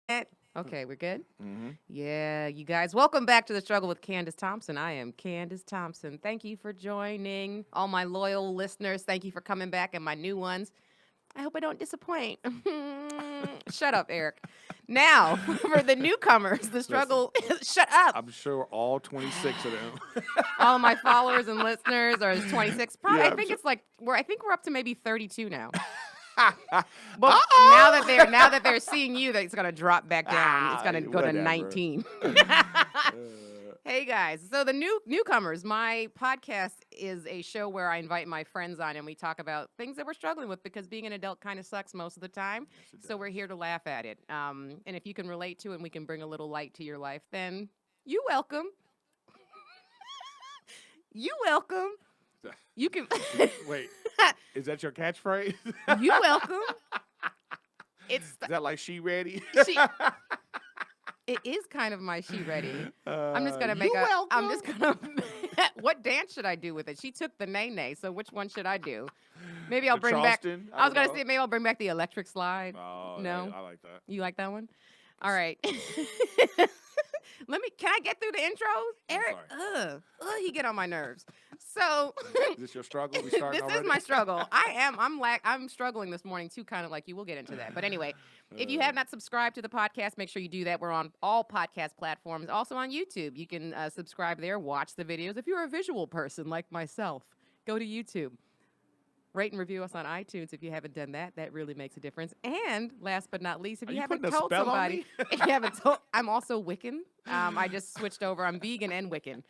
Okay, we're good? Mm-hmm. Yeah, you guys, welcome back to The Struggle with Candice Thompson. I am Candice Thompson. Thank you for joining. All my loyal listeners, thank you for coming back, and my new ones. I hope I don't disappoint. Shut up, Eric. Now, for the newcomers, the Listen, struggle. Shut up. I'm sure all 26 of them. All of my followers and listeners are 26. Probably, Yeah, I I'm think sure. it's like I think we're up to maybe 32 now. But Uh-oh! now that they're seeing you, that it's gonna drop back down. It's gonna go to Whatever. 19. Uh, Hey guys, so the newcomers, my podcast is a show where I invite my friends on and we talk about things that we're struggling with because being an adult kind of sucks most of the time. yes, it So we're does. here to laugh at it. And if you can relate to it and we can bring a little light to your life, then you welcome. You welcome. You can. Wait, is that your catchphrase? You welcome. It's Is that like she ready? she. It is kind of my she ready. I'm just gonna You make a. I'm welcome. just gonna. What dance should I do with it? She took the nay, so which one should I do? Maybe I'll The bring back. Charleston? I was don't gonna know. say maybe I'll bring back the electric slide. Oh, No, I like that. you like that one? All right. Can I get through the intros? Eric, he get on my nerves. So Is this your struggle? We starting this is already? my struggle. I'm struggling this morning too, kind of like you. We'll get into that. But anyway, if you have not subscribed to the podcast, make sure you do that. We're on all podcast platforms, also on YouTube. You can subscribe there, watch the videos. If you're a visual person like myself, go to YouTube. Rate and review us on iTunes if you haven't done that. That really makes a difference. And last but not least, if Are you you haven't putting a told spell on somebody, me? if you haven't told, I'm also Wiccan. I just switched over. I'm vegan and Wiccan.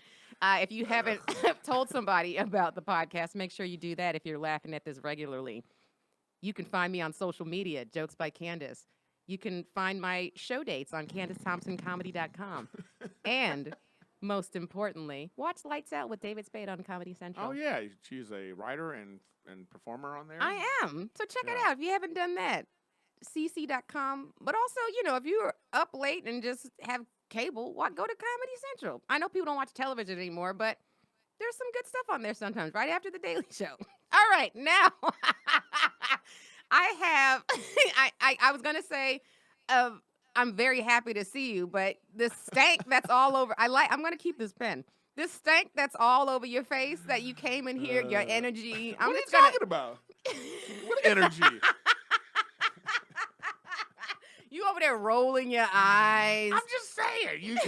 If you haven't told somebody about the podcast, make sure you do that if you're laughing at this regularly. You can find me on social media, Jokes by Candice. You can find my show dates on CandiceThompsonComedy.com. And most importantly, watch Lights Out with David Spade on Comedy Central. Oh yeah, she's a writer and performer on there. I am. So check it Yeah. out if you haven't done that. cc.com. But also, if you're up late and just have cable, go to Comedy Central. I know people don't watch television anymore, but there's some good stuff on there sometimes, right after the Daily Show. All right, now I have I was gonna say I'm very happy to see you, but this stank that's all over I'm gonna keep this pen. This stank that's all over your face that you came in here, your energy. I'm What are you just gonna talking about? What energy? You over there rolling your eyes. I'm just saying.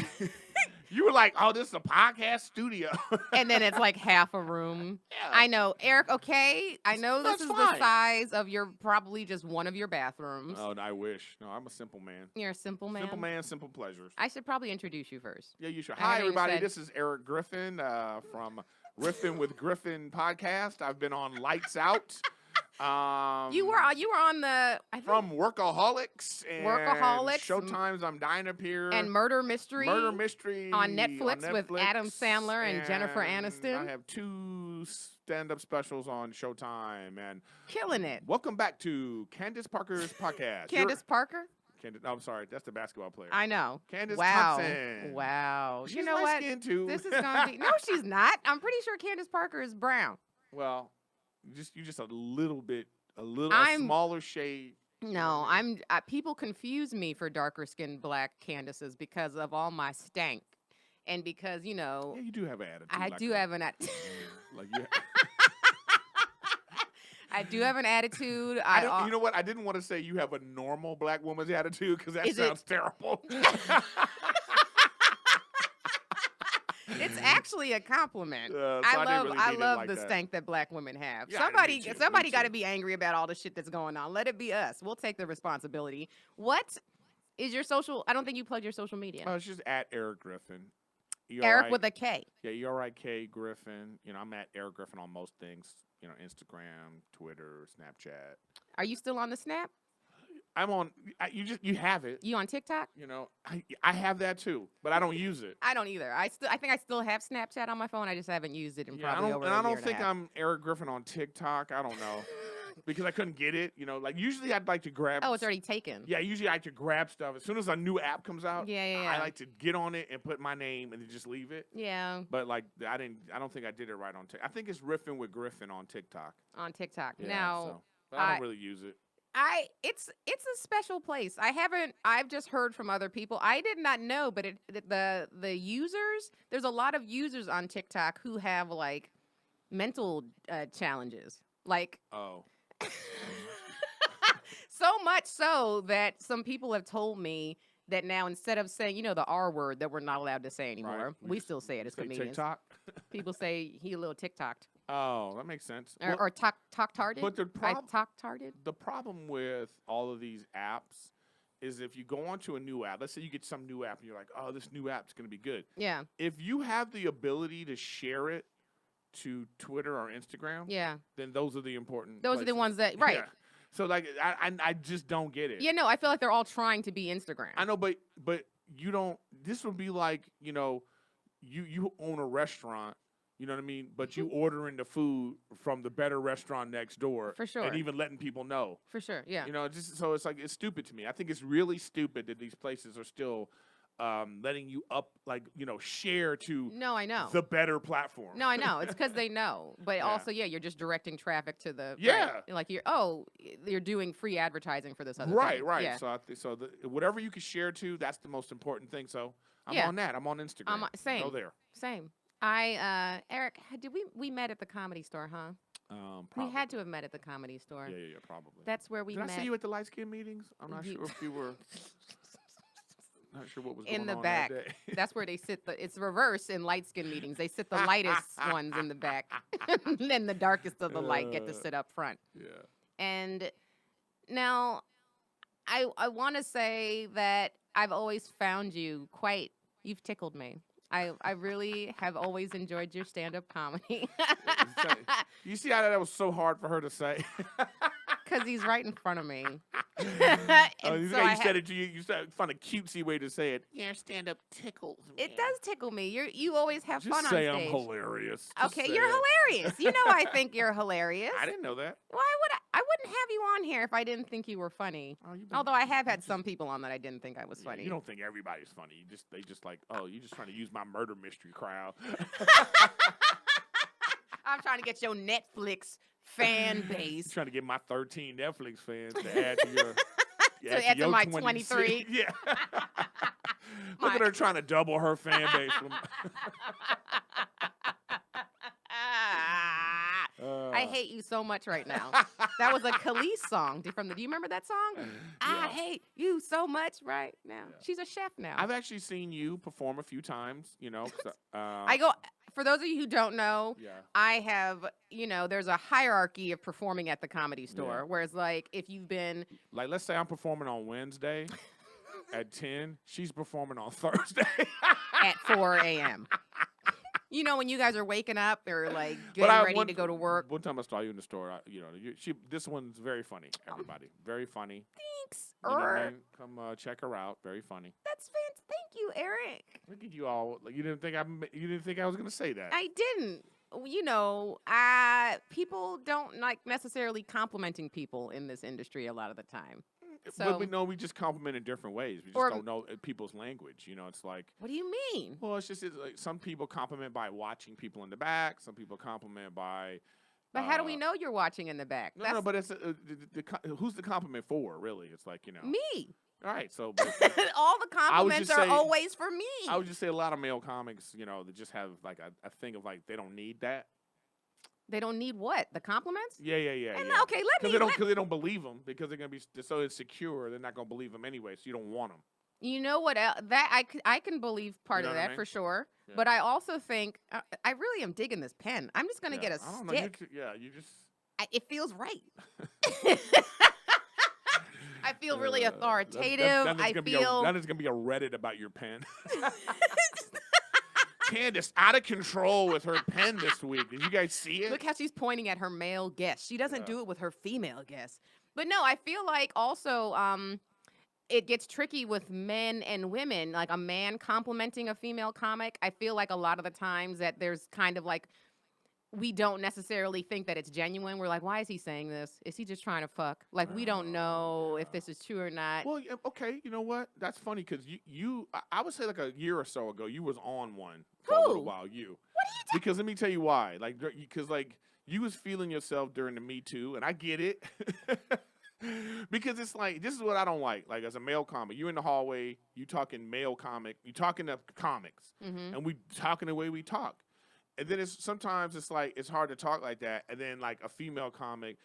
You were like, oh, this is a podcast studio. And then it's like half a room. Yeah. I know. Eric, okay. I know this That's is the fine. size of probably just one of your bathrooms. Oh, I wish. No, I'm a simple man. You're a simple man. Simple man, simple pleasures. I should probably introduce you first. Yeah, you should. I Hi, haven't even everybody. said- This is Erik Griffin from Riffin with Griffin podcast. I've been on Lights Out. You were on the I think, from Workaholics and Workaholics, Showtime's I'm Dying Up Here and Murder Mystery. Murder Mystery on Netflix with Adam Sandler and Jennifer Aniston. I have 2 stand-up specials on Showtime, and Killing it. welcome back to Candice Parker's podcast. Candice Parker? I'm sorry, that's the basketball player. I know. Candice wow. Thompson. Wow. She's you know what? light-skinned too. This is gonna be No, she's not. I'm pretty sure Candice Parker is brown. Well, you just a little bit, a I'm- smaller shade. No, people confuse me for darker skinned black Candices because of all my stank. And because, Yeah, you do have an attitude. I like do that. have an attitude. Like you. I do have an attitude. You know what? I didn't want to say you have a normal black woman's attitude because that Is it- sounds terrible. It's actually a compliment. So I didn't really I mean it love like the that. stank that black women have. Yeah, somebody me too, somebody me got to too. be angry about all the shit that's going on. Let it be us. We'll take the responsibility. What is your social? I don't think you plugged your social media. It's just at Erik Griffin. Eric with a K. Yeah, ERIK Griffin. I'm at Erik Griffin on most things. Instagram, Twitter, Snapchat. Are you still on the Snap? I'm on. You have it. You on TikTok? I have that too, but I don't use it. I don't either. I think I still have Snapchat on my phone. I just haven't used it in Yeah, probably over a I year don't and a think half. I'm Erik Griffin on TikTok. I don't know. Because I couldn't get it, like usually I'd like to grab. Oh, it's already taken. Yeah, usually I like to grab stuff as soon as a new app comes out. Yeah. I like to get on it and put my name and then just leave it. Yeah, But I don't think I did it right on TikTok. I think it's Riffin with Griffin on TikTok. on TikTok. Yeah, Now, so, but I don't really use it. It's a special place. I've just heard from other people. I did not know, but the users, there's a lot of users on TikTok who have like mental challenges. Like Oh. so much so that some people have told me that now instead of saying, the R word that we're not allowed to say anymore, Right. we still say it as Say comedians. TikTok. People say he a little TikToked Oh, that makes sense. or talk-tarded. But the talk-tarded. the problem with all of these apps is if you go onto a new app, let's say you get some new app and you're like, oh, this new app's going to be good. Yeah. If you have the ability to share it to Twitter or Instagram, Yeah. then those are the important Those are the places. ones that right. Yeah. So like I just don't get it. Yeah, no, I feel like they're all trying to be Instagram. I know, but you don't. This would be like you own a restaurant. You know what I mean? But you ordering the food from the better restaurant next door, For sure. and even letting people know. For sure. Yeah. Just so it's like it's stupid to me. I think it's really stupid that these places are still letting you share to No, I know. the better platform. No, I know. It's because they know. But Yeah. also, you're just directing traffic to the Yeah. right. Like you're doing free advertising for this other Right, thing. right. Yeah. So whatever you can share to, that's the most important thing. So I'm Yeah. on that. I'm on Instagram. Same. Go there. Same. Eric, did we met at the Comedy Store, huh? Probably. We had to have met at the Comedy Store. Yeah, probably. That's where we Did met. I see you at the light skin meetings? I'm not You- sure if you were. Not sure what was In going the on back. that day. That's where they sit. It's reverse in light skin meetings. They sit the lightest ones in the back, and then the darkest of the light get to sit up front. Yeah. And now, I want to say that I've always found you you've tickled me. I really have always enjoyed your stand-up comedy. You see how that was so hard for her to say? Because he's right in front of me. You said it to you. You said find a cutesy way to say it. Your stand-up tickles me. It does tickle me. You always have Just fun on say stage. I'm hilarious. Just Okay, say you're it. hilarious. You know I think you're hilarious. I didn't know that. Why would I wouldn't have you on here if I didn't think you were funny. Oh, you've been- Although I have had some people on that I didn't think I was Yeah, funny. you don't think everybody's funny. They just like, oh, you're just trying to use my murder mystery crowd. I'm trying to get your Netflix fan base. Trying to get my 13 Netflix fans to add to your. To add to your my 26. 23. Yeah. Look at her trying to double her fan base. I hate you so much right now. That was a Khalees song do you remember that song? I hate you so much right now. Yeah. She's a chef now. I've actually seen you perform a few times, 'cause, I go, for those of you who don't know, Yeah. I have, there's a hierarchy of performing at the Comedy Store. Yeah. Whereas, like, if you've been, Like, let's say I'm performing on Wednesday at 10. She's performing on Thursday. at 4 a.m. When you guys are waking up or, like, But getting I- ready one- to go to work. One time I saw you in the store. This one's very funny. Everybody, very funny. Thanks. You know what I mean? Come check her out. Very funny. That's fantastic. Thank you, Eric. Look at you all. Like, you didn't think I was gonna say that. I didn't. People don't like necessarily complimenting people in this industry a lot of the time. But we know we just compliment in different ways. We just Or- don't know people's language. It's like, What do you mean? well, it's like some people compliment by watching people in the back. Some people compliment by. But how do we know you're watching in the back? No, but it's who's the compliment for? Really, it's like Me. All right, so All the compliments just are say- always for me. I would just say a lot of male comics, that just have like a thing of like they don't need that. They don't need what? The compliments? Yeah. And yeah. okay, let me. Because they don't believe them because they're gonna be so insecure. They're not gonna believe them anyway. So you don't want them. You know what? That I can believe part You know of what I that mean? for sure. Yeah. But I also think I really am digging this pen. I'm just gonna get a I don't stick. know. You just. It feels right. I feel really That authoritative. is gonna be a Reddit about your pen. Candice out of control with her pen this week. Did you guys see it? Look how she's pointing at her male guest. She doesn't Yeah. do it with her female guest. But no, I feel like also it gets tricky with men and women. Like a man complimenting a female comic, I feel like a lot of the times that there's kind of like we don't necessarily think that it's genuine. We're like, why is he saying this? Is he just trying to fuck? Like we don't know if this is true or not. Well, okay. You know what? That's funny because I would say like a year or so ago, you was on one for a little Who? while. Because let me tell you why. Like, because like you was feeling yourself during the Me Too, and I get it. Because it's like, this is what I don't like. Like, as a male comic, you in the hallway, you talking male comic, you talking to comics, and we talking the way we talk. And then sometimes it's like, it's hard to talk like that. And then like a female comic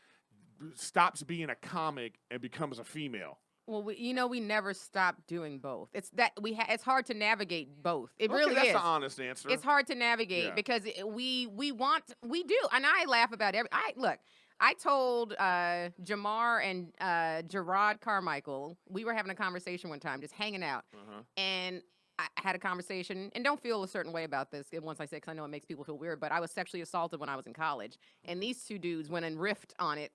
stops being a comic and becomes a female. Well, we never stop doing both. It's that it's hard to navigate both. It Okay, really that's is. the honest answer. It's hard to navigate Yeah. because we do, and I laugh about look. I told Jamar and Gerard Carmichael, we were having a conversation one time, just hanging out, and I had a conversation, and don't feel a certain way about this once I say, because I know it makes people feel weird, but I was sexually assaulted when I was in college, and these two dudes went and riffed on it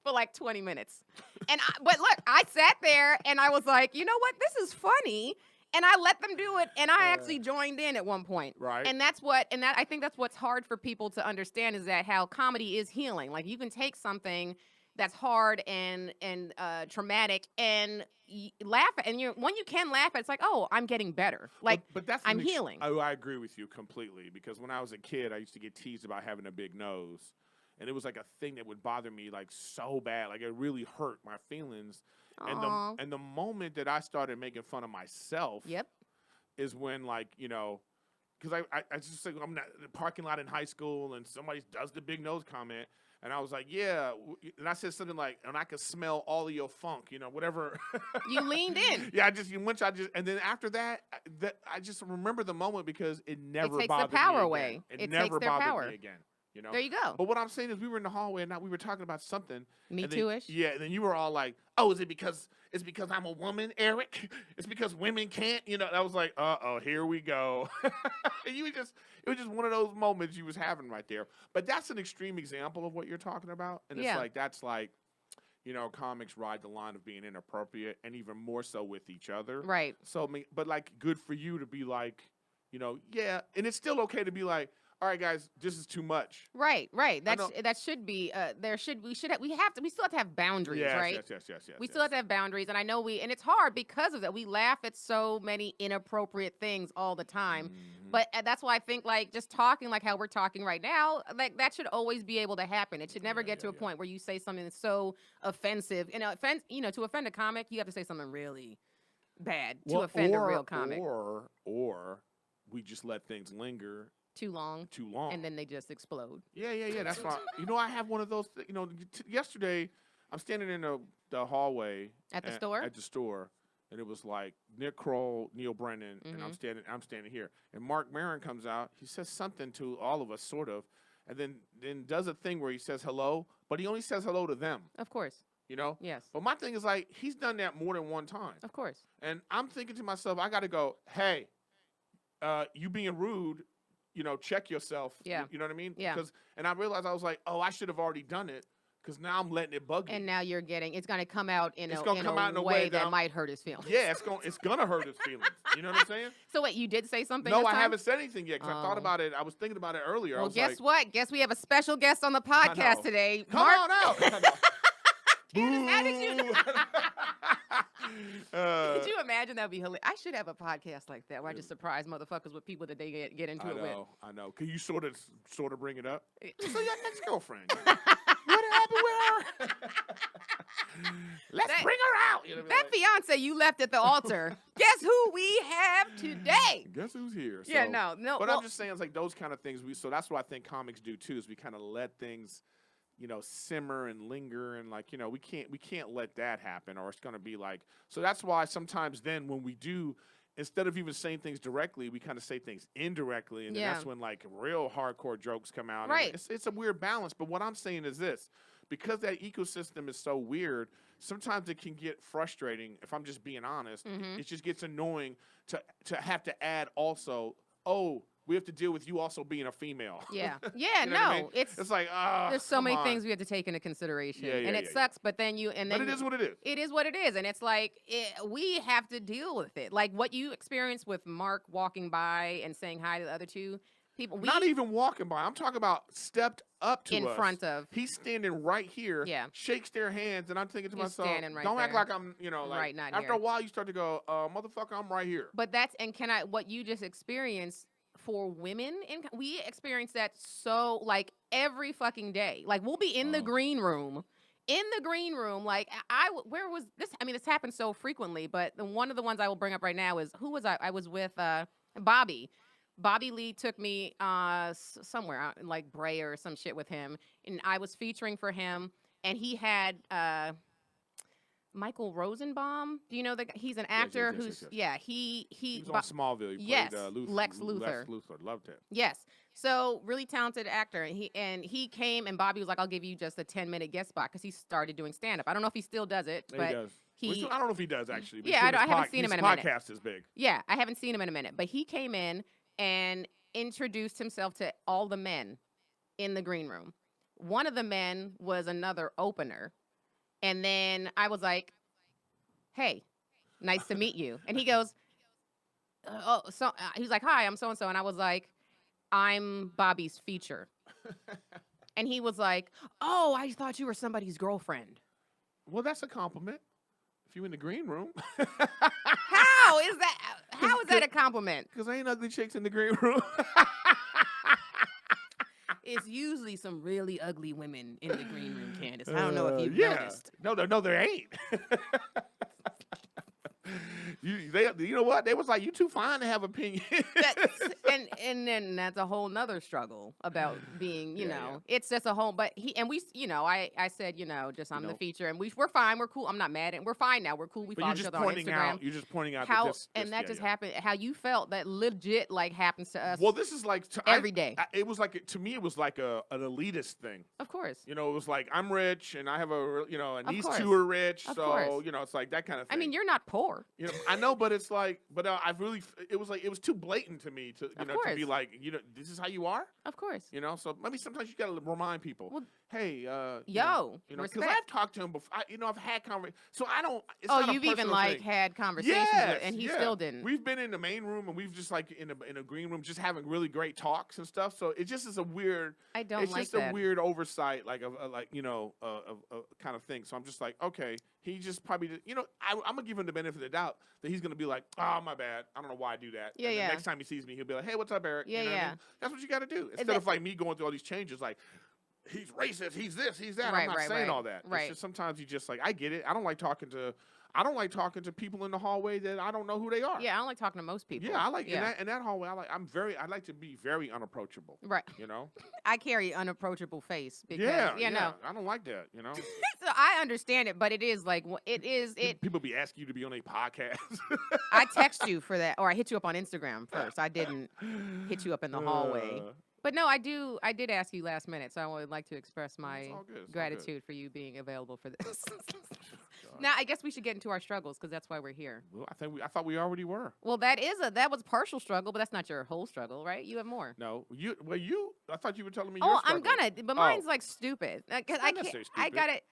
for like 20 minutes. But look, I sat there, and I was like, you know what, this is funny, and I let them do it, and I actually joined in at one point. Right. And I think that's what's hard for people to understand, is that how comedy is healing. Like, you can take something that's hard and traumatic and laugh at, and when you can laugh at, it's like, oh, I'm getting better. Like, but that's I'm healing. I agree with you completely, because when I was a kid, I used to get teased about having a big nose, and it was like a thing that would bother me like so bad, like it really hurt my feelings. Aw. And the moment that I started making fun of myself, Yep. is when, like, because I just like, I'm in the parking lot in high school, and somebody does the big nose comment. And I was like, yeah. And I said something like, and I could smell all of your funk, whatever. You leaned in. Yeah, and then after that, I just remember the moment, because it never takes the bothered power me again. away. It It never takes their bothered power. me again. There you go. But what I'm saying is, we were in the hallway, and we were talking about something. Me and then- too-ish. Yeah, and then you were all like, oh, is it because I'm a woman, Eric? It's because women can't, And I was like, uh-oh, here we go. And it was just one of those moments you was having right there. But that's an extreme example of what you're talking about. And it's Yeah. like, that's like, comics ride the line of being inappropriate, and even more so with each other. Right. So, but like, good for you to be like, yeah. And it's still okay to be like, all right, guys, this is too much. Right. That should be we still have to have boundaries, Yes, right? Yes. We still have to have boundaries, and I know and it's hard because of that. We laugh at so many inappropriate things all the time, but that's why I think, like, just talking like how we're talking right now, like, that should always be able to happen. It should never get to a point where you say something that's so offensive. To offend a comic, you have to say something really bad to offend a real comic. Or we just let things linger too long, and then they just explode. Yeah. That's why. I have one of those. Yesterday, I'm standing in the hallway At the store? At the store, and it was like Nick Kroll, Neil Brennan, and I'm standing here, and Mark Maron comes out. He says something to all of us, sort of, and then does a thing where he says hello, but he only says hello to them. Of course. Yes. But my thing is, like, he's done that more than one time. Of course. And I'm thinking to myself, I got to go, hey, you being rude. Check yourself. Yeah. You know what I mean? Yeah. And I realized, I was like, oh, I should have already done it, because now I'm letting it bug you. And now it's going to come out in a a way that might hurt his feelings. Yeah, it's gonna hurt his feelings. You know what I'm saying? So wait, you did say something? No, this I time? haven't said anything yet, because I thought about it. I was thinking about it earlier. Well, I was guess like, what? Guess we have a special guest on the podcast today. Come on out. Candice, how did you? Uh, Could you imagine? That'd be hilarious. I should have a podcast like that where I just surprise motherfuckers with people that they get into it with. I know. Can you sort of bring it up? So your ex-girlfriend. What happened with her? Let's bring her out. That fiance you left at the altar. Guess who we have today? Guess who's here? Yeah, no. But I'm just saying, it's like those kind of things. So that's what I think comics do too. Is we kind of let things, simmer and linger, and like, we can't let that happen, or it's gonna be like. So that's why sometimes then when we do, instead of even saying things directly, we kind of say things indirectly, and then that's when like real hardcore jokes come out. Right. And it's a weird balance. But what I'm saying is this: because that ecosystem is so weird, sometimes it can get frustrating. If I'm just being honest, it just gets annoying to have to add also, oh, we have to deal with you also being a female. Yeah. You Yeah, know no. what I mean? It's like, there's so many things we have to take into consideration. And it sucks, but then But it is what it is. It is what it is. And it's like, we have to deal with it. Like what you experienced with Mark walking by and saying hi to the other two people. Not even walking by. I'm talking about stepped up to in us. front of. He's standing right here. Yeah. Shakes their hands, and I'm thinking to myself, standing right don't act there. like I'm, like, Right, not after here. a while you start to go, motherfucker, I'm right here. But what you just experienced for women, we experience that so like every fucking day. Like we'll be in the green room in the green room, like where was this? I mean, this happens so frequently, but one of the ones I will bring up right now is who was I? I was with Bobby. Bobby Lee took me somewhere like Bray or some shit with him, and I was featuring for him, and he had Michael Rosenbaum. Do you know that he's an actor who's yes. He was on Smallville. He yes, played Lex Luthor. Lex Luthor. Loved him. Yes. So really talented actor, and he came, and Bobby was like, "I'll give you just a 10-minute guest spot," because he started doing stand up. I don't know if he still does it, but he does. I don't know if he does actually. But yeah, I haven't seen him in a minute. His podcast is big. Yeah, I haven't seen him in a minute, but he came in and introduced himself to all the men in the green room. One of the men was another opener, and then I was like, "Hey, nice to meet you," and he goes, he was like, "Hi, I'm so and so," and I was like, "I'm Bobby's feature." And he was like, "Oh, I thought you were somebody's girlfriend." Well, that's a compliment. If you in the green room. How is that a compliment? Because ain't ugly chicks in the green room. It's usually some really ugly women in the green room, Candice. I don't know if you've noticed. No, there ain't. You know what? They was like, you too fine to have opinion. And then that's a whole nother struggle about being, you know, it's just a whole, but I said, just I'm the feature, and we're fine, we're cool. I'm not mad, and we're fine now. We're cool. We follow each other on Instagram. You're just pointing out how that just happened. How you felt that legit like happens to us. Well, this is like every day. It was like to me, it was like an elitist thing. Of course. It was like I'm rich and I have and these two are rich, so it's like that kind of thing. I mean, you're not poor. I know, but it's like, I've really, it was too blatant to me to to be like, this is how you are. Of course. So maybe sometimes you gotta remind people, hey, because respect. I've talked to him before. I've had conversations, so I don't. It's oh, not you've a even like thing. had conversations, and he still didn't. We've been in the main room, and we've just like in a green room, just having really great talks and stuff. So it just is a weird. I don't it's like just that. a weird oversight, like a kind of thing. So I'm just like, okay, he just probably, I'm gonna give him the benefit of the doubt that he's gonna be like, oh my bad, I don't know why I do that. Yeah, and yeah. The next time he sees me, he'll be like, hey, what's up, Eric? Yeah, you know yeah. What I mean? That's what you got to do instead of like me going through all these changes, like. He's racist. He's this. He's that. I'm not saying all that. Right. It's just sometimes you just like I get it. I don't like talking to people in the hallway that I don't know who they are. Yeah, I don't like talking to most people. Yeah, I like in that hallway. I like to be very unapproachable. Right. I carry an unapproachable face because no. I don't like that. So I understand it, but it is like People be asking you to be on a podcast. I text you for that, or I hit you up on Instagram first. I didn't hit you up in the hallway. But no, I did ask you last minute, so I would like to express my gratitude for you being available for this. Now, I guess we should get into our struggles because that's why we're here. Well, I thought we already were. Well, that was partial struggle, but that's not your whole struggle, right? You have more. No, I thought you were telling me. Oh, your I'm struggle. but mine's like stupid. Cause I got it.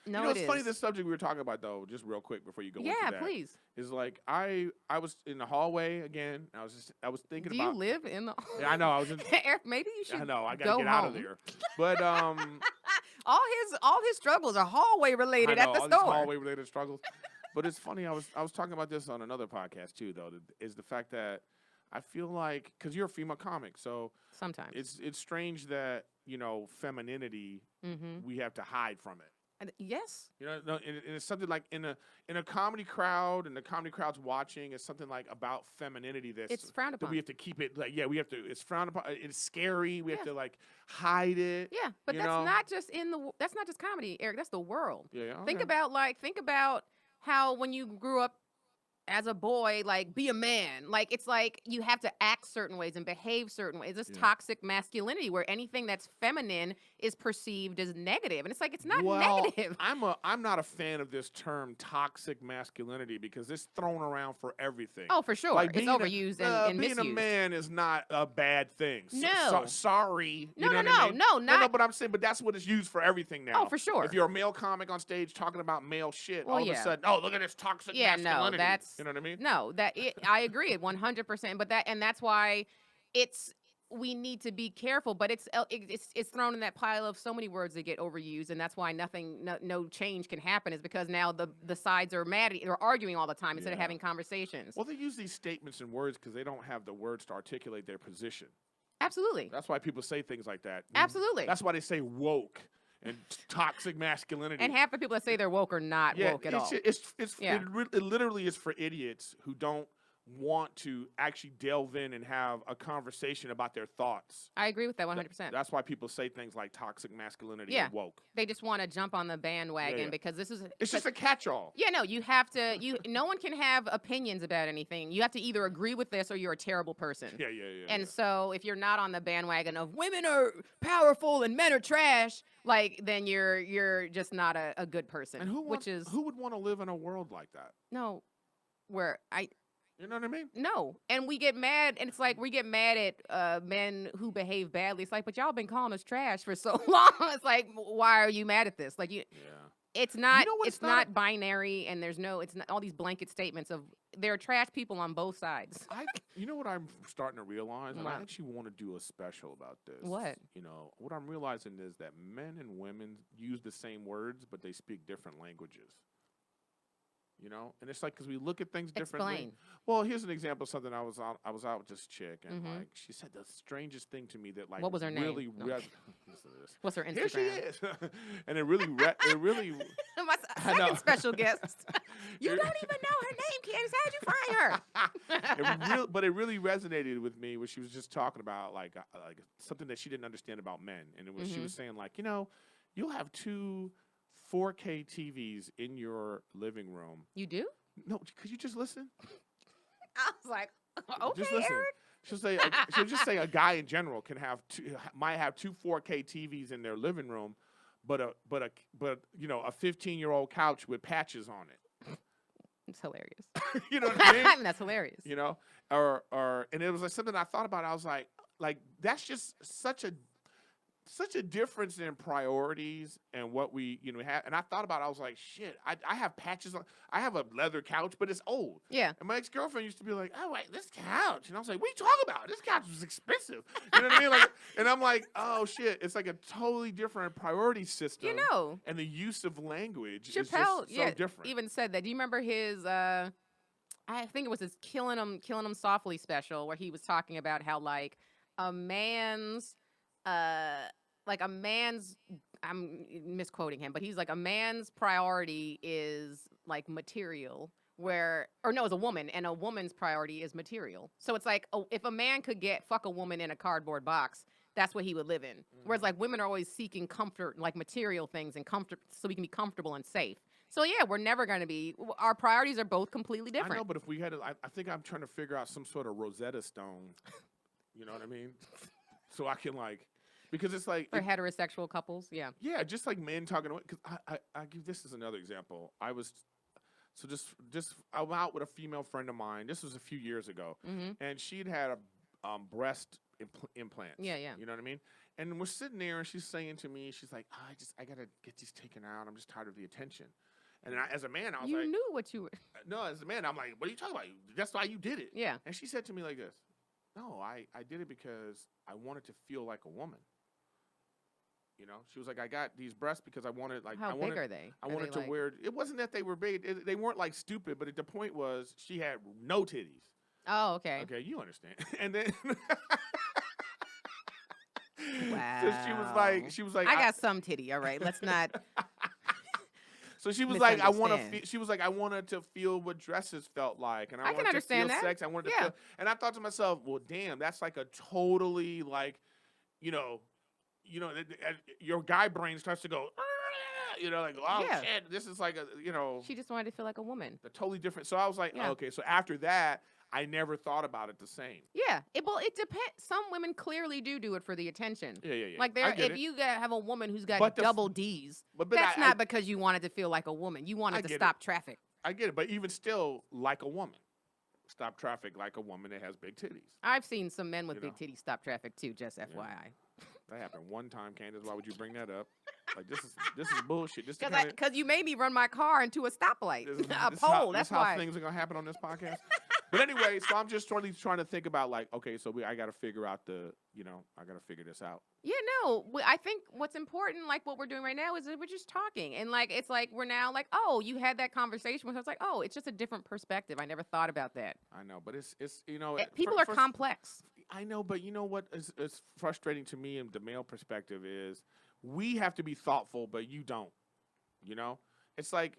No, it's funny. This subject we were talking about, though, just real quick before you go into that. Yeah, please. Is like I was in the hallway again. I was thinking about. Do you live in the? Yeah, I know. I was in. Eric, maybe you should. I know. I gotta get out of there. But all his struggles are hallway related at the store. All hallway related struggles. But it's funny. I was talking about this on another podcast too, though. Is the fact that I feel like because you're a female comic, so sometimes it's strange that femininity we have to hide from it. Yes. And it's something like in a comedy crowd, and the comedy crowd's watching, it's something like about femininity it's frowned upon. That we have to keep it like we have to. It's frowned upon. It's scary. We have to like hide it. Yeah, but not just that's not just comedy, Eric. That's the world. Yeah. Okay. Think about how when you grew up as a boy, like be a man. Like it's like you have to act certain ways and behave certain ways. This toxic masculinity where anything that's feminine is perceived as negative. And it's like it's not negative. I'm not a fan of this term toxic masculinity because it's thrown around for everything. Oh, for sure. Like it's overused and misused. Being a man is not a bad thing. No. Sorry. No, but I'm saying, but that's what it's used for everything now. Oh, for sure. If you're a male comic on stage talking about male shit, all of a sudden, look at this toxic masculinity. No, that's you know what I mean? No, I agree 100%. But that's why we need to be careful. But it's thrown in that pile of so many words that get overused, and that's why no change can happen. Is because now the sides are mad, they're arguing all the time instead of having conversations. Well, they use these statements and words because they don't have the words to articulate their position. Absolutely. That's why people say things like that. Absolutely. That's why they say woke. and toxic masculinity. And half the people that say they're woke are not woke at all. It literally is for idiots who don't want to actually delve in and have a conversation about their thoughts. I agree with that 100%. That's why people say things like toxic masculinity and woke. They just want to jump on the bandwagon because this is it's just a catch-all. Yeah, no, you have to no one can have opinions about anything. You have to either agree with this or you're a terrible person. Yeah. And so if you're not on the bandwagon of women are powerful and men are trash, like then you're just not a good person. And who would want to live in a world like that? No, You know what I mean? No. And we get mad, and it's like we get mad at men who behave badly. It's like, but y'all been calling us trash for so long. It's like, why are you mad at this? Like it's not it's not binary, and it's not all these blanket statements of there are trash people on both sides. You know what I'm starting to realize? And I actually want to do a special about this. What? You know, what I'm realizing is that men and women use the same words, but they speak different languages. You know, and it's like because we look at things differently. Explain. Well, here's an example of something I was out with this chick, and like she said the strangest thing to me that like what was her really name? No. What's her Instagram? Here she is, and it really my second special guest. You don't even know her name, Candice. How'd you find her? But it really resonated with me when she was just talking about like something that she didn't understand about men, and it was she was saying like, you know, you'll have 2 4K TVs in your living room. You do? No, could you just listen? I was like, okay, just listen. Eric. She'll just say a guy in general might have 2 4K TVs in their living room, but a 15-year-old couch with patches on it. It's hilarious. You know what I mean? I mean, that's hilarious. You know, and it was like something I thought about. I was like that's just such a difference in priorities and what we have. And I thought about it, I was like, shit, I have patches on. I have a leather couch, but it's old. Yeah. And my ex-girlfriend used to be like, oh, wait, this couch. And I was like, what are you talking about? This couch was expensive. You know what I mean? Like, and I'm like, oh, shit. It's like a totally different priority system. You know. And the use of language Chappelle, is just so different. Even said that. Do you remember his, I think it was his Killing 'Em Softly special where he was talking about how, like, a man's, I'm misquoting him, but he's like, a man's priority is like material it's a woman, and a woman's priority is material. So it's like, if a man could fuck a woman in a cardboard box, that's what he would live in. Whereas like women are always seeking comfort, like material things and comfort, so we can be comfortable and safe. So yeah, we're never going to be, our priorities are both completely different. I know, but if we had I think I'm trying to figure out some sort of Rosetta Stone. You know what I mean? So I can because it's like for heterosexual couples, yeah. Yeah, just like men talking. Because I give this as another example. I'm out with a female friend of mine. This was a few years ago, and she'd had a breast implants. Yeah. You know what I mean? And we're sitting there, and she's saying to me, she's like, I gotta get these taken out. I'm just tired of the attention. And as a man, I was like, you knew what you were. No, as a man, I'm like, what are you talking about? That's why you did it. Yeah. And she said to me like this. No, I did it because I wanted to feel like a woman. You know, she was like, I got these breasts because I wanted, like, how big are they? I wanted to wear. It wasn't that they were big; they weren't like stupid. But the point was, she had no titties. Oh, okay. Okay, you understand. And then, wow. So she was like, I got some titty. All right, let's not. So she was like, I want to. She was like, I wanted to feel what dresses felt like, and I wanted to feel sex. I wanted to feel, and I thought to myself, well, damn, that's like a totally like, your guy brain starts to go, like, oh shit, this is like a, She just wanted to feel like a woman. A totally different. So I was like, okay. So after that, I never thought about it the same. Yeah. It depends. Some women clearly do it for the attention. Yeah. Like if you have a woman who's got double D's, that's not because you wanted to feel like a woman. You wanted to stop traffic. I get it. But even still, like a woman. Stop traffic like a woman that has big titties. I've seen some men with big titties stop traffic too, just FYI. That happened one time, Candice. Why would you bring that up? Like, this is bullshit. Because you made me run my car into a stoplight, a pole. That's why. How things are gonna happen on this podcast. But anyway, so I'm just trying to think about like, okay, so I got to figure out I got to figure this out. Yeah, no, I think what's important, like what we're doing right now, is that we're just talking, and like it's like we're now like, oh, you had that conversation with us, like, oh, it's just a different perspective. I never thought about that. I know, but it's people are complex. I know, but you know what is frustrating to me in the male perspective is we have to be thoughtful, but you don't. You know, it's like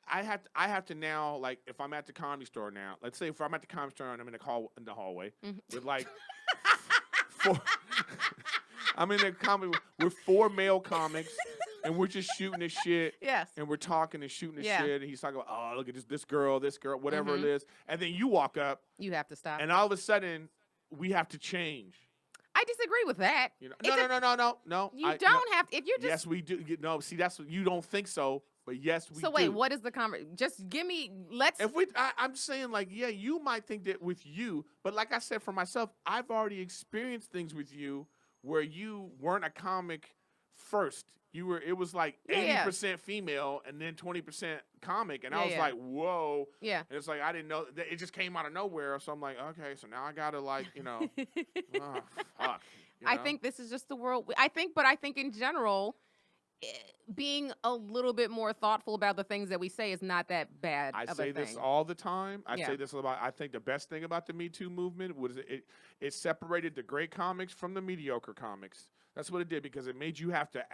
I have to now, like, if I'm at the comedy store now, let's say if I'm at the comedy store and I'm in the hallway with like four, I'm in the comedy with 4 male comics. And we're just shooting the shit. Yes. And we're talking and shooting the shit. And he's talking about, oh, look at this girl, whatever it is. And then you walk up. You have to stop. And all of a sudden, we have to change. I disagree with that. You know, no. You don't have to. If you're just. Yes, we do. No, see, that's what you don't think so. But yes, we do. So wait, what is the conversation? Just give me. I'm saying, like, yeah, you might think that with you, but like I said for myself, I've already experienced things with you where you weren't a comic first. It was like 80% female and then 20% comic. And I was like, whoa. Yeah. And it's like, I didn't know. It just came out of nowhere. So I'm like, okay, so now I got to, like, oh, fuck. I think this is just the world. I think in general, being a little bit more thoughtful about the things that we say is not that bad. I say this all the time. I say this about, I think the best thing about the Me Too movement was it separated the great comics from the mediocre comics. That's what it did, because it made you have to,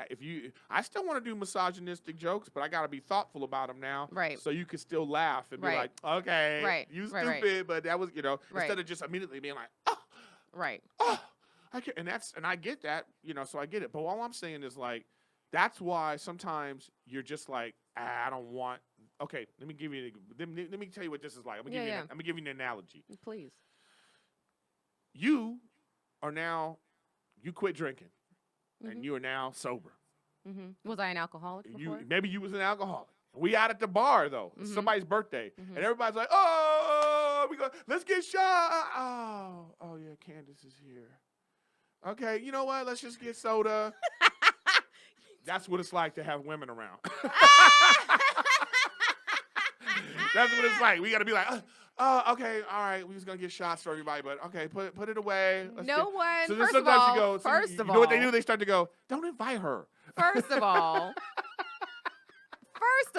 I still want to do misogynistic jokes, but I got to be thoughtful about them now. Right. So you can still laugh and be like, okay, you stupid, but that was, instead of just immediately being like, oh. Right. Oh. And I get that, so I get it. But all I'm saying is, like, that's why sometimes you're just like, I don't want, okay, let me tell you what this is like. I'm going to give you an analogy. Please. You quit drinking. And you are now sober. Was I an alcoholic before? Maybe you was an alcoholic. We out at the bar, though. It's somebody's birthday. And everybody's like, oh, let's get shot. Oh, yeah, Candice is here. Okay, you know what? Let's just get soda. That's what it's like to have women around. That's what it's like. We got to be like, okay, all right, we just gonna get shots for everybody, but okay, put it away. First of you know what they do? They start to go, don't invite her. First of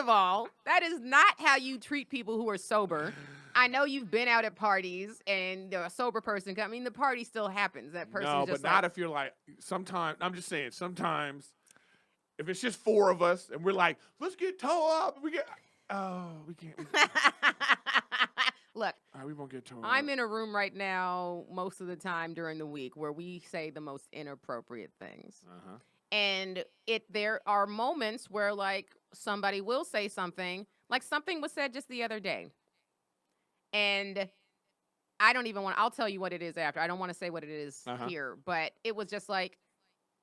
all, that is not how you treat people who are sober. I know you've been out at parties and a sober person comes. I mean, the party still happens. That person No, but not if you're like, sometimes, I'm just saying, sometimes, if it's just 4 of us and we're like, let's get toe up, we can't. Look, all right, we won't get toe up. I'm in a room right now most of the time during the week where we say the most inappropriate things. And there are moments where, like, somebody will say something, like something was said just the other day. And I don't even I'll tell you what it is after. I don't want to say what it is here, but it was just like,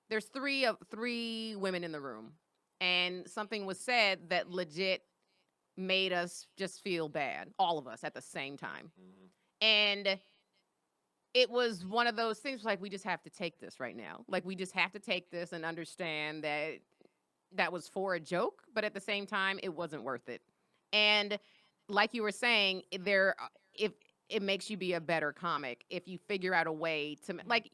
there's 3 women in the room, and something was said that legit made us just feel bad, all of us at the same time. And it was one of those things, like, we just have to take this right now. Like, we just have to take this and understand that that was for a joke, but at the same time, it wasn't worth it. And like you were saying, if it makes you be a better comic, if you figure out a way to, like,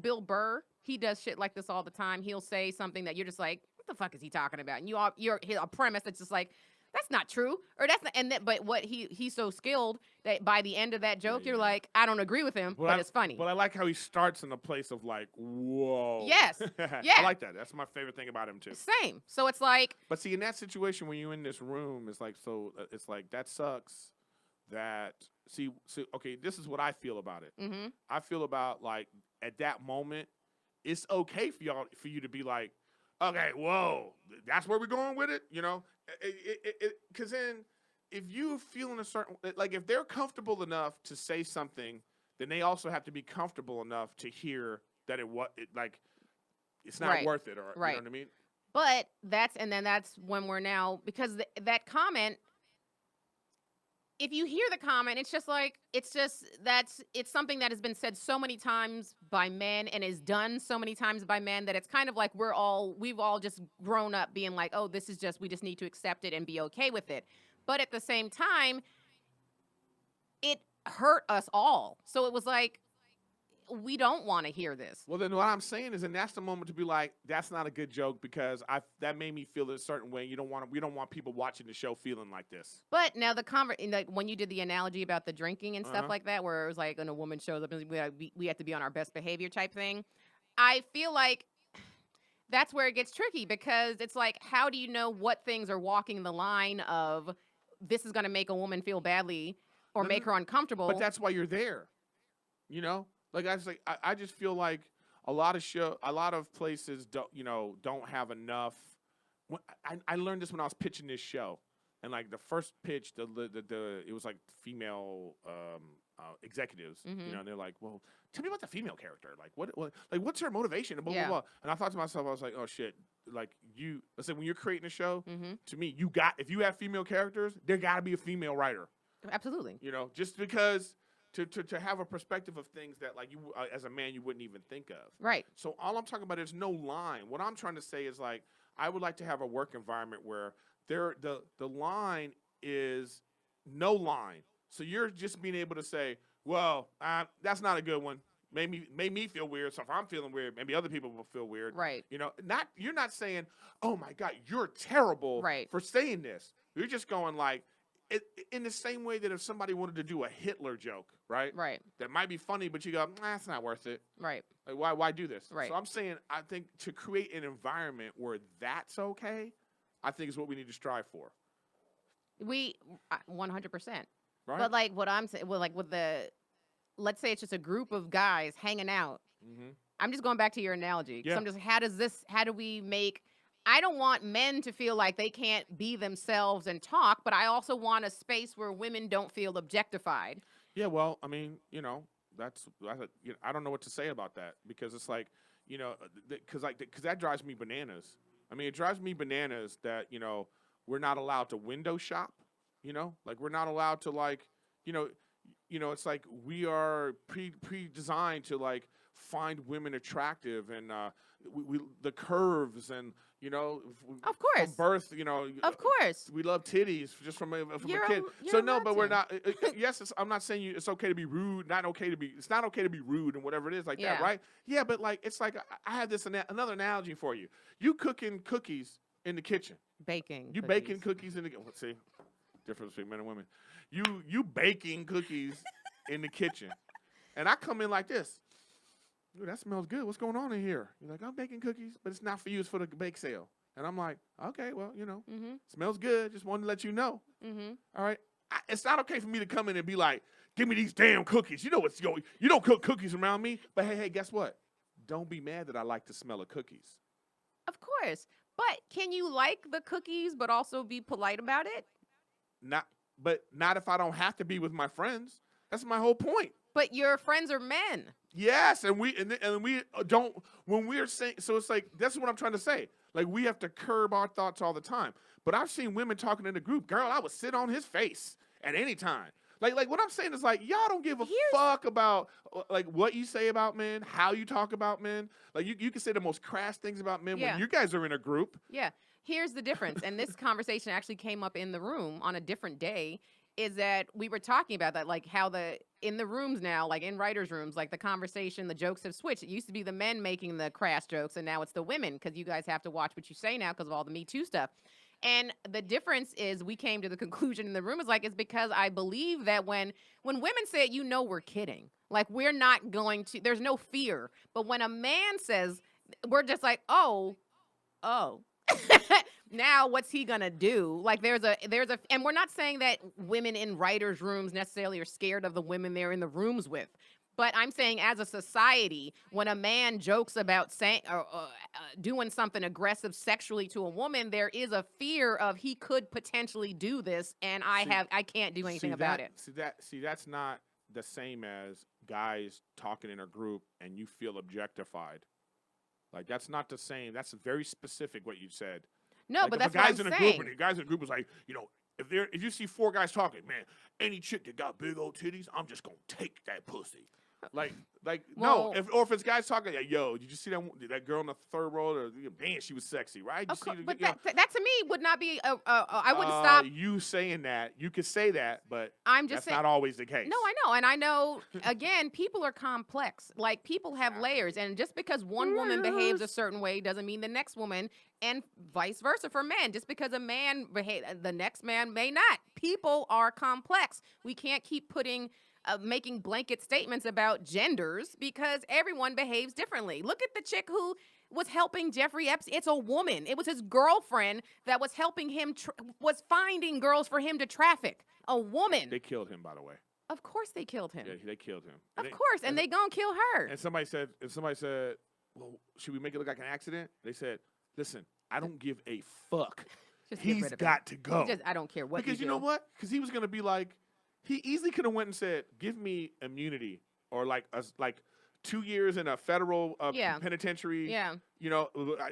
Bill Burr, he does shit like this all the time. He'll say something that you're just like, what the fuck is he talking about? And you're a premise that's just like, that's not true, or that's not, but what he's so skilled that by the end of that joke, you're like, I don't agree with him, but it's funny. But I like how he starts in a place of like, whoa. Yes. Yeah. I like that. That's my favorite thing about him too. Same. So it's like. But see, in that situation, when you're in this room, it's like, it's like, that sucks. Okay, this is what I feel about it. I feel about, like, at that moment, it's okay for you to be like, okay, whoa, that's where we're going with it, because then if you feeling a certain, like, if they're comfortable enough to say something, then they also have to be comfortable enough to hear that it's not worth it, or you know what I mean? But that's when we're now, because that comment, if you hear the comment, it's just like, it's something that has been said so many times by men and is done so many times by men that it's kind of like we've all just grown up being like, oh, this is we just need to accept it and be okay with it. But at the same time, it hurt us all. So it was like, we don't want to hear this. Well, then what I'm saying is, and that's the moment to be like, that's not a good joke, because that made me feel a certain way. We don't want people watching the show feeling like this. But now like when you did the analogy about the drinking and stuff like that, where it was like when a woman shows up and we have to be on our best behavior type thing, I feel like that's where it gets tricky, because it's like, how do you know what things are walking the line of this is going to make a woman feel badly or No, make her but uncomfortable? that's why you're there. You know, like I just feel like a lot of places don't have enough. I learned this when I was pitching this show, and like the first pitch, it was like female executives, Mhm. and they're like, well, tell me about the female character, like what's her motivation, and blah blah Yeah. blah. And I thought to myself, I was like, oh shit, like I said, when you're creating a show, Mhm. to me, if you have female characters, there got to be a female writer. Absolutely. Just because to have a perspective of things that like you as a man you wouldn't even think of. Right. So all I'm talking about is no line. What I'm trying to say is like I would like to have a work environment where the line is no line. So you're just being able to say, well, that's not a good one. Made me feel weird. So if I'm feeling weird, maybe other people will feel weird. Right. You're not saying, oh my God, you're terrible Right. for saying this. You're just going like, in the same way that if somebody wanted to do a Hitler joke, right? Right. That might be funny, but you go, it's not worth it. Right. Like, why do this? Right. So I'm saying, I think to create an environment where that's okay, I think is what we need to strive for. We 100%. Right? But like what I'm saying, well, like with let's say it's just a group of guys hanging out. Mm-hmm. I'm just going back to your analogy. 'Cause Yeah. I'm just, how do we make, I don't want men to feel like they can't be themselves and talk, but I also want a space where women don't feel objectified. Yeah, well, I mean, I don't know what to say about that, because it's like, because that drives me bananas. I mean, it drives me bananas that, we're not allowed to window shop, like we're not allowed to like, it's like we are pre-designed to like find women attractive, and we the curves, and Of course. from birth, Of course. we love titties just from a You're kid. you're So no, allowed but we're to. not. Yes, it's, I'm not saying it's okay to be rude. It's not okay to be rude and whatever it is like that, Yeah. right? Yeah, but like it's like I have another analogy for you. You cooking cookies in the kitchen. Baking. You baking cookies in the let's see, difference between men and women. You baking cookies in the kitchen, and I come in like this. Ooh, that smells good. What's going on in here? You're like, I'm baking cookies, but it's not for you. It's for the bake sale. And I'm like, okay, well, Mm-hmm. smells good. Just wanted to let you know. Mm-hmm. All right. It's not okay for me to come in and be like, give me these damn cookies. You don't cook cookies around me. But hey, guess what? Don't be mad that I like the smell of cookies. Of course. But can you like the cookies but also be polite about it? Not if I don't have to be with my friends. That's my whole point. But your friends are men. Yes, and we don't when we're saying, so it's like that's what I'm trying to say. Like we have to curb our thoughts all the time. But I've seen women talking in the group, girl, I would sit on his face at any time. Like what I'm saying is like y'all don't give a fuck about like what you say about men, how you talk about men. Like you can say the most crass things about men Yeah. when you guys are in a group. Yeah. Here's the difference. And this conversation actually came up in the room on a different day, is that we were talking about that, like how in the rooms now, like in writers' rooms, like the conversation, the jokes have switched. It used to be the men making the crass jokes, and now it's the women, because you guys have to watch what you say now because of all the Me Too stuff. And the difference is, we came to the conclusion in the room, is because I believe that when women say it, we're kidding. Like, we're not going to, there's no fear. But when a man says, we're just like, oh. Now what's he gonna do? Like there's a, and we're not saying that women in writers' rooms necessarily are scared of the women they're in the rooms with. But I'm saying, as a society, when a man jokes about saying or doing something aggressive sexually to a woman, there is a fear of he could potentially do this, and I can't do anything about it. That's not the same as guys talking in a group and you feel objectified. Like that's not the same. That's very specific what you said. No, like, but if that's what I'm in a saying. group, and the guys in a group was like, if you see four guys talking, man, any chick that got big old titties, I'm just gonna take that pussy. Like Well, no. If it's guys talking, like, yo, did you see that girl in the third row? Or man, she was sexy, right? Of course, but that to me would not be. I wouldn't stop. You saying that. You could say that, but I'm just that's saying. not always the case. No, I know. And I know, again, people are complex. Like, people have layers. And just because one woman behaves a certain way doesn't mean the next woman, and vice versa for men. Just because a man the next man may not. People are complex. We can't keep making blanket statements about genders, because everyone behaves differently. Look at the chick who was helping Jeffrey Epstein. It's a woman. It was his girlfriend that was helping him, was finding girls for him to traffic. A woman. They killed him, by the way. Of course they killed him. Yeah, they killed him. Of course, and they gonna kill her. And somebody said, well, should we make it look like an accident? They said, listen, I don't give a fuck. He's got to go. I don't care what. Because you know what? Because he was gonna be like, he easily could have went and said, give me immunity or like 2 years in a federal penitentiary. Yeah. You know,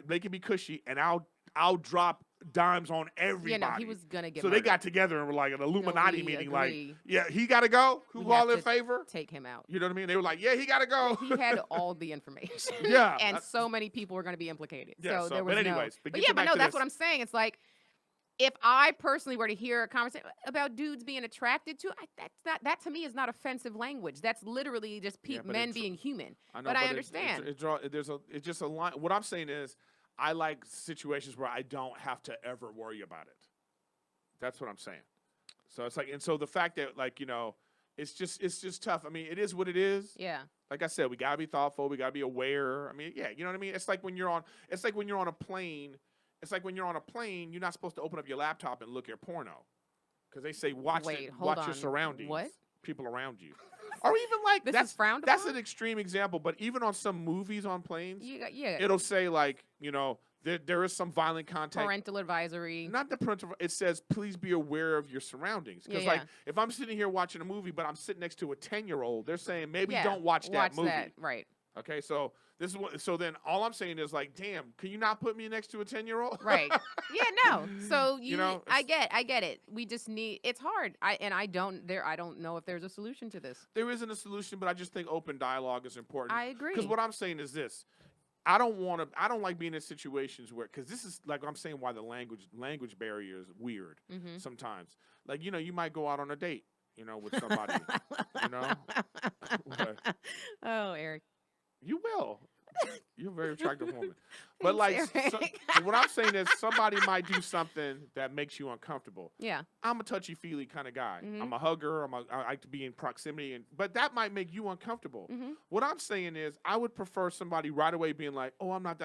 they can be cushy, and I'll drop dimes on everybody. Yeah, no, he was gonna get. So murdered. they got together and were like an Illuminati meeting, agree. like, yeah, he got to go. Who all in favor? Take him out. You know what I mean? They were like, yeah, he got to go. He had all the information. Yeah, and so many people were going to be implicated. Yeah, so there was but anyways, no. But no, that's what I'm saying. It's like, if I personally were to hear a conversation about dudes being attracted to, that to me is not offensive language. That's literally just men being human. I know, but I understand. It's just a line. What I'm saying is, I like situations where I don't have to ever worry about it. That's what I'm saying. So it's like, and so the fact that, like, you know, it's just tough. I mean, it is what it is. Yeah. Like I said, we gotta be thoughtful. We gotta be aware. I mean, yeah, you know what I mean. It's like when you're on a plane. It's like when you're on a plane, you're not supposed to open up your laptop and look at porno, because they say watch your surroundings. What? People around you. Or even like that's frowned upon? That's an extreme example, but even on some movies on planes, yeah, it'll say, like, you know, there is some violent content. Parental advisory. Not the parental. It says please be aware of your surroundings. Because like if I'm sitting here watching a movie, but I'm sitting next to a 10-year-old, they're saying maybe don't watch that movie. Right. Okay, so this is what. So then all I'm saying is, like, damn, can you not put me next to a 10-year-old? Right. Yeah. No. So you know, I get it. We just need. It's hard. I don't know if there's a solution to this. There isn't a solution, but I just think open dialogue is important. I agree. Because what I'm saying is this. I don't like being in situations where, because this is like I'm saying why the language barrier is weird sometimes. Like, you know, you might go out on a date, you know, with somebody, you know. Oh, Eric. You will. You're a very attractive woman. But like, what I'm saying is somebody might do something that makes you uncomfortable. Yeah. I'm a touchy-feely kind of guy. I'm a hugger. I like to be in proximity, but that might make you uncomfortable. What I'm saying is I would prefer somebody right away being like, oh, I'm not.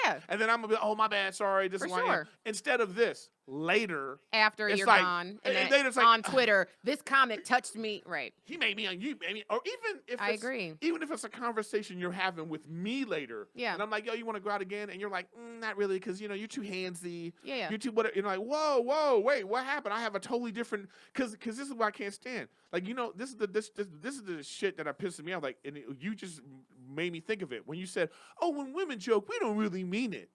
Yeah. And then I'm going to be, oh, my bad, sorry. This is why I am. Instead of this, later. After you're gone. And then it's like, on Twitter, this comic touched me. Right. He made me on you. Or even if I agree. Even if it's a conversation you're having with me later. Yeah. And I'm like, yo, you want to go out again? And you're like, not really, because, you know, you're too handsy. Yeah. You're too, you're like, whoa, wait, what happened? I have a totally different, because this is what I can't stand. Like, you know, this is the shit that pisses me off. Like, and you just made me think of it. When you said, oh, when women joke, we don't really mean it.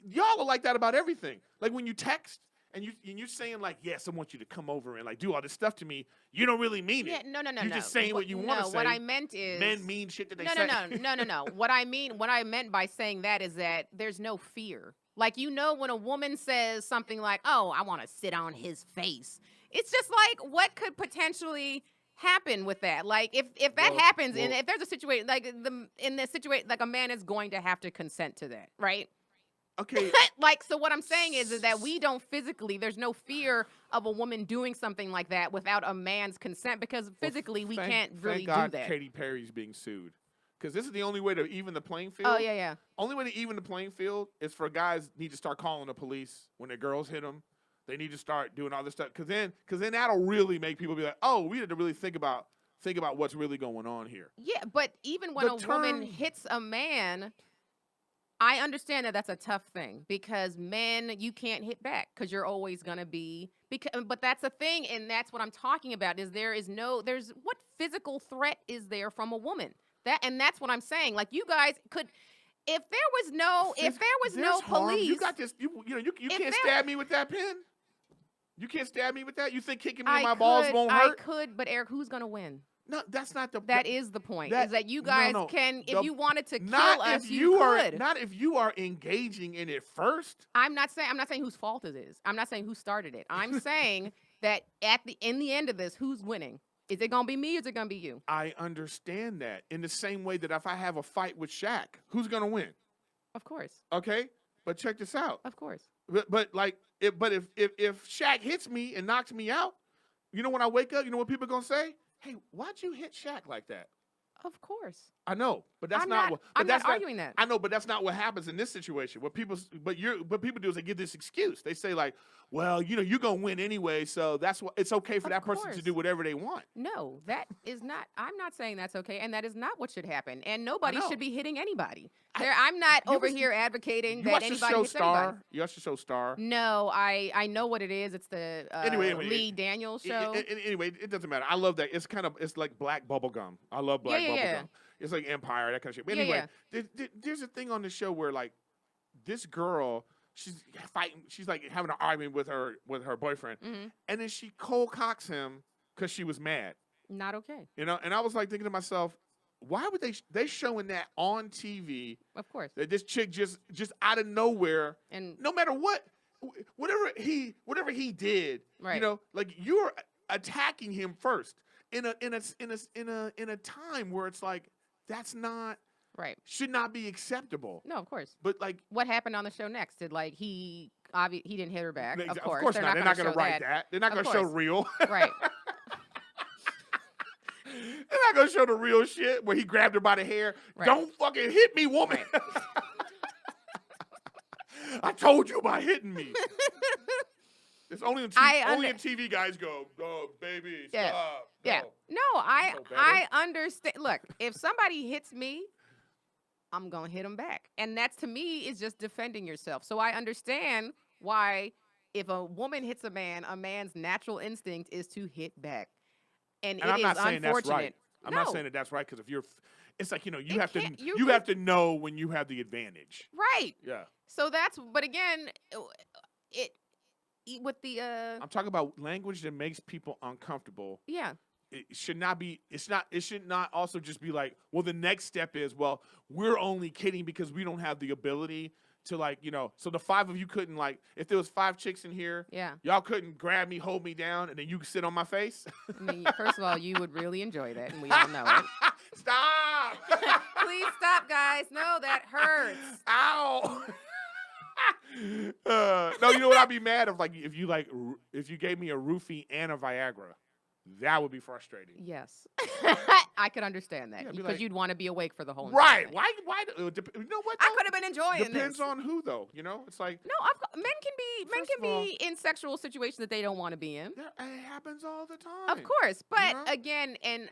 Y'all are like that about everything. Like, when you text, and you're saying, like, yes, I want you to come over and, like, do all this stuff to me. You don't really mean it. No. You're just saying what you want to say. What I meant is men mean shit that they say. No. What I meant by saying that is that there's no fear. Like, you know, when a woman says something like, "Oh, I want to sit on his face," it's just like, what could potentially happen with that? Like, if that happens, and if there's a situation in this situation, like, a man is going to have to consent to that, right? Okay. Like, so what I'm saying is that we don't physically, there's no fear of a woman doing something like that without a man's consent, because physically we can't really do that. Katy Perry's being sued. Because this is the only way to even the playing field. Oh, yeah. Only way to even the playing field is for guys need to start calling the police when their girls hit them. They need to start doing all this stuff. Because then that'll really make people be like, oh, we had to really think about what's really going on here. Yeah, but even when a woman hits a man, I understand that that's a tough thing, because men, you can't hit back because you're always going to be, but that's the thing. And that's what I'm talking about is there's what physical threat is there from a woman? And that's what I'm saying. Like, you guys could, if there was no police. You got this, you can't stab me with that pen. You can't stab me with that. You think kicking me in my balls won't hurt? I could, but Eric, who's going to win? No, that's not the. That is the point. Is that you guys can, if you wanted to kill us, you could. Not if you are engaging in it first. I'm not saying whose fault it is. I'm not saying who started it. I'm saying that in the end of this, who's winning? Is it gonna be me? Or is it gonna be you? I understand that. In the same way that if I have a fight with Shaq, who's gonna win? Of course. Okay, but check this out. Of course. But if Shaq hits me and knocks me out, you know, when I wake up, you know what people are gonna say? Hey, why'd you hit Shaq like that? Of course. I know, but that's I'm not. What, but I'm that's not arguing that. I know, but that's not what happens in this situation. What people do is they give this excuse. They say like, well, you're gonna win anyway, so that's what it's okay for Of that person to course. do whatever they want. No, that is not. I'm not saying that's okay, and that is not what should happen. And I nobody know. should be hitting anybody. I- I'm not you over was- here advocating You that watch the anybody show hits anybody. Star. You watch the show Star. No, I know what it is. It's the Anyway, Lee Daniels show. Anyway, it doesn't matter. I love that. It's like black bubble gum. I love black bubble yeah. gum. It's like Empire, that kind of shit. But Yeah, anyway, there's a thing on the show where like this girl, she's fighting, she's like having an argument with her boyfriend, and then she cold cocks him because she was mad. Not okay. And I was like thinking to myself, why would they showing that on TV? Of course. That this chick just out of nowhere, And no matter whatever he did, right. like you're attacking him first in a time where it's like that's not right. should not be acceptable. No, of course. But like, What happened on the show next? Did like he didn't hit her back? Of course. not. They're They're not going to show write that. They're not Of going to show course. real. Right. They're not going to show the real shit where he grabbed her by the hair. Right. Don't fucking hit me, woman. I told you about hitting me. It's only in TV guys go, oh, baby, Yeah. stop. Yeah. No. No, know better. I understand. Look, if somebody hits me, I'm going to hit them back. And that's, to me, is just defending yourself. So I understand why if a woman hits a man's natural instinct is to hit back. And it I'm is not saying unfortunate. that's right. I'm not No. saying that's right because if you're, it's like, you It have to can't- you have to know when you have the advantage. Right. Yeah. So that's, but again, with the, I'm talking about language that makes people uncomfortable. yeah. It should not be. It should not also just be like, well, the next step is, well, we're only kidding because we don't have the ability to like, so the five of you couldn't like, if there was 5 chicks in here, Yeah. y'all couldn't grab me, hold me down, and then you could sit on my face. I mean, first of all, you would really enjoy that, and we all know it. Stop! Please stop, guys. No, that hurts. Ow! No, you know what? I'd be mad if you gave me a roofie and a Viagra. That would be frustrating. Yes. I could understand that Yeah, be because like- you'd want to be awake for the whole Right? night. Why? You know what? I though? could have been enjoying Depends this. on who, though. It's like No, men can First of all- be in sexual situations that they don't want to be in. it happens all the time. Of course, but know? again, and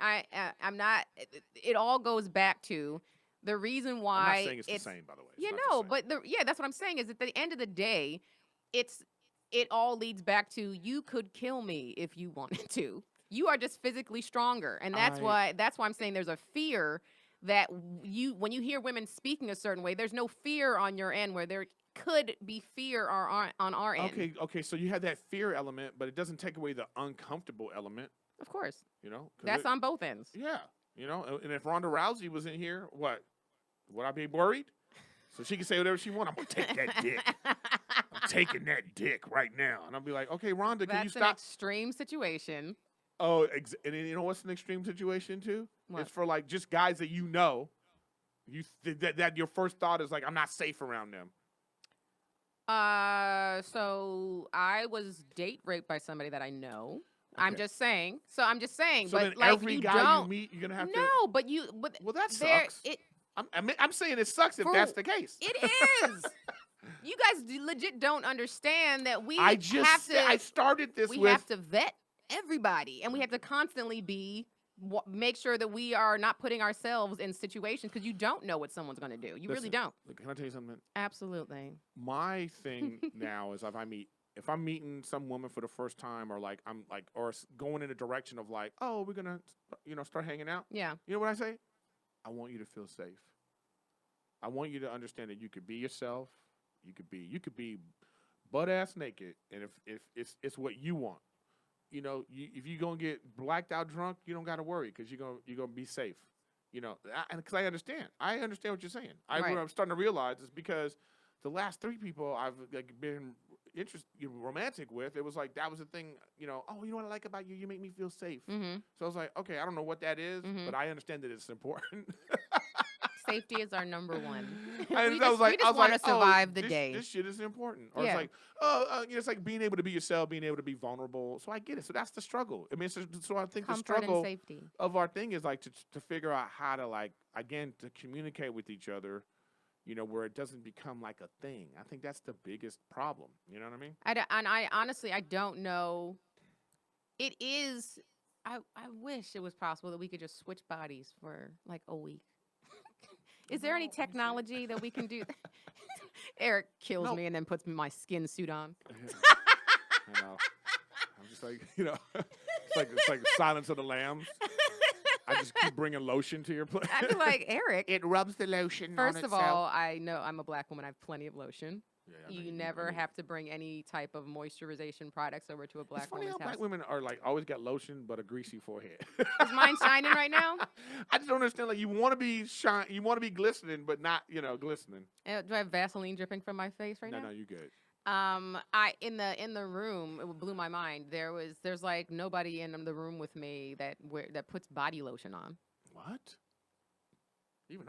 I'm not. It all goes back to the reason why I'm not saying it's the same, by the way. It's Yeah, not the no, same. but that's what I'm saying is at the end of the day, it all leads back to you could kill me if you wanted to. You are just physically stronger, and that's why I'm saying there's a fear that when you hear women speaking a certain way, there's no fear on your end where there could be fear on our end. Okay. So you have that fear element, but it doesn't take away the uncomfortable element. Of course, 'cause that's on both ends. Yeah, and if Ronda Rousey was in here, would I be worried? So she can say whatever she wants. I'm gonna take that dick. I'm taking that dick right now, and I'll be like, okay, Ronda, can you That's an stop? extreme situation. Oh, and you know what's an extreme situation too? What? It's for like just guys that that your first thought is like, I'm not safe around them. So I was date raped by somebody that I know. I'm Okay. just saying. So I'm just saying. So but then like every you guy don't. you meet, you're gonna have to. No, but Well, that there- sucks. I'm saying it sucks if Fool, that's the case. It is. You guys legit don't understand that we I have just to. I started this we with have to vet everybody, and we have to constantly make sure that we are not putting ourselves in situations because you don't know what someone's going to do. You really Listen. don't. Look, can I tell you something? Absolutely. My thing now is if I'm meeting some woman for the first time, or like I'm like or going in a direction of like, oh, we're gonna start hanging out. Yeah. You know what I say? I want you to feel safe. I want you to understand that you could be yourself. You could be butt ass naked, and if it's what you want, if you're gonna get blacked out drunk, you don't got to worry because you're gonna be safe. And because I understand what you're saying. What I'm starting to realize is because the last 3 people I've been romantic with, it was like that was the thing. Oh, you know what I like about you? You make me feel safe. Mm-hmm. So I was like, okay, I don't know what that is, but I understand that it's important. safety is our number one. And we I was just, like, we just want to survive the this, day. This shit is important. Or Yeah. it's like, it's like being able to be yourself, being able to be vulnerable. So I get it. So that's the struggle. I mean, so I think the Comfort and struggle safety. of our thing is like to figure out how to like again to communicate with each other, where it doesn't become like a thing. I think that's the biggest problem. You know what I mean? And I honestly, I don't know. It is. I wish it was possible that we could just switch bodies for like a week. Is there any technology that we can do? Eric kills me and then puts my skin suit on. I know. I'm just like, it's like Silence of the Lambs. I just keep bringing lotion to your place. I'd be like, Eric. It rubs the lotion First on of itself. all, I know I'm a black woman. I have plenty of lotion. Yeah, you never have to bring any type of moisturization products over to a black it's funny woman's how house. black women are like always got lotion but a greasy forehead. Is mine shining right now? I just don't understand. Like you want to be you want to be glistening, but not glistening. Do I have Vaseline dripping from my face right now? No, you good. I in the room, it blew my mind. There's like nobody in the room with me that puts body lotion on. What? Even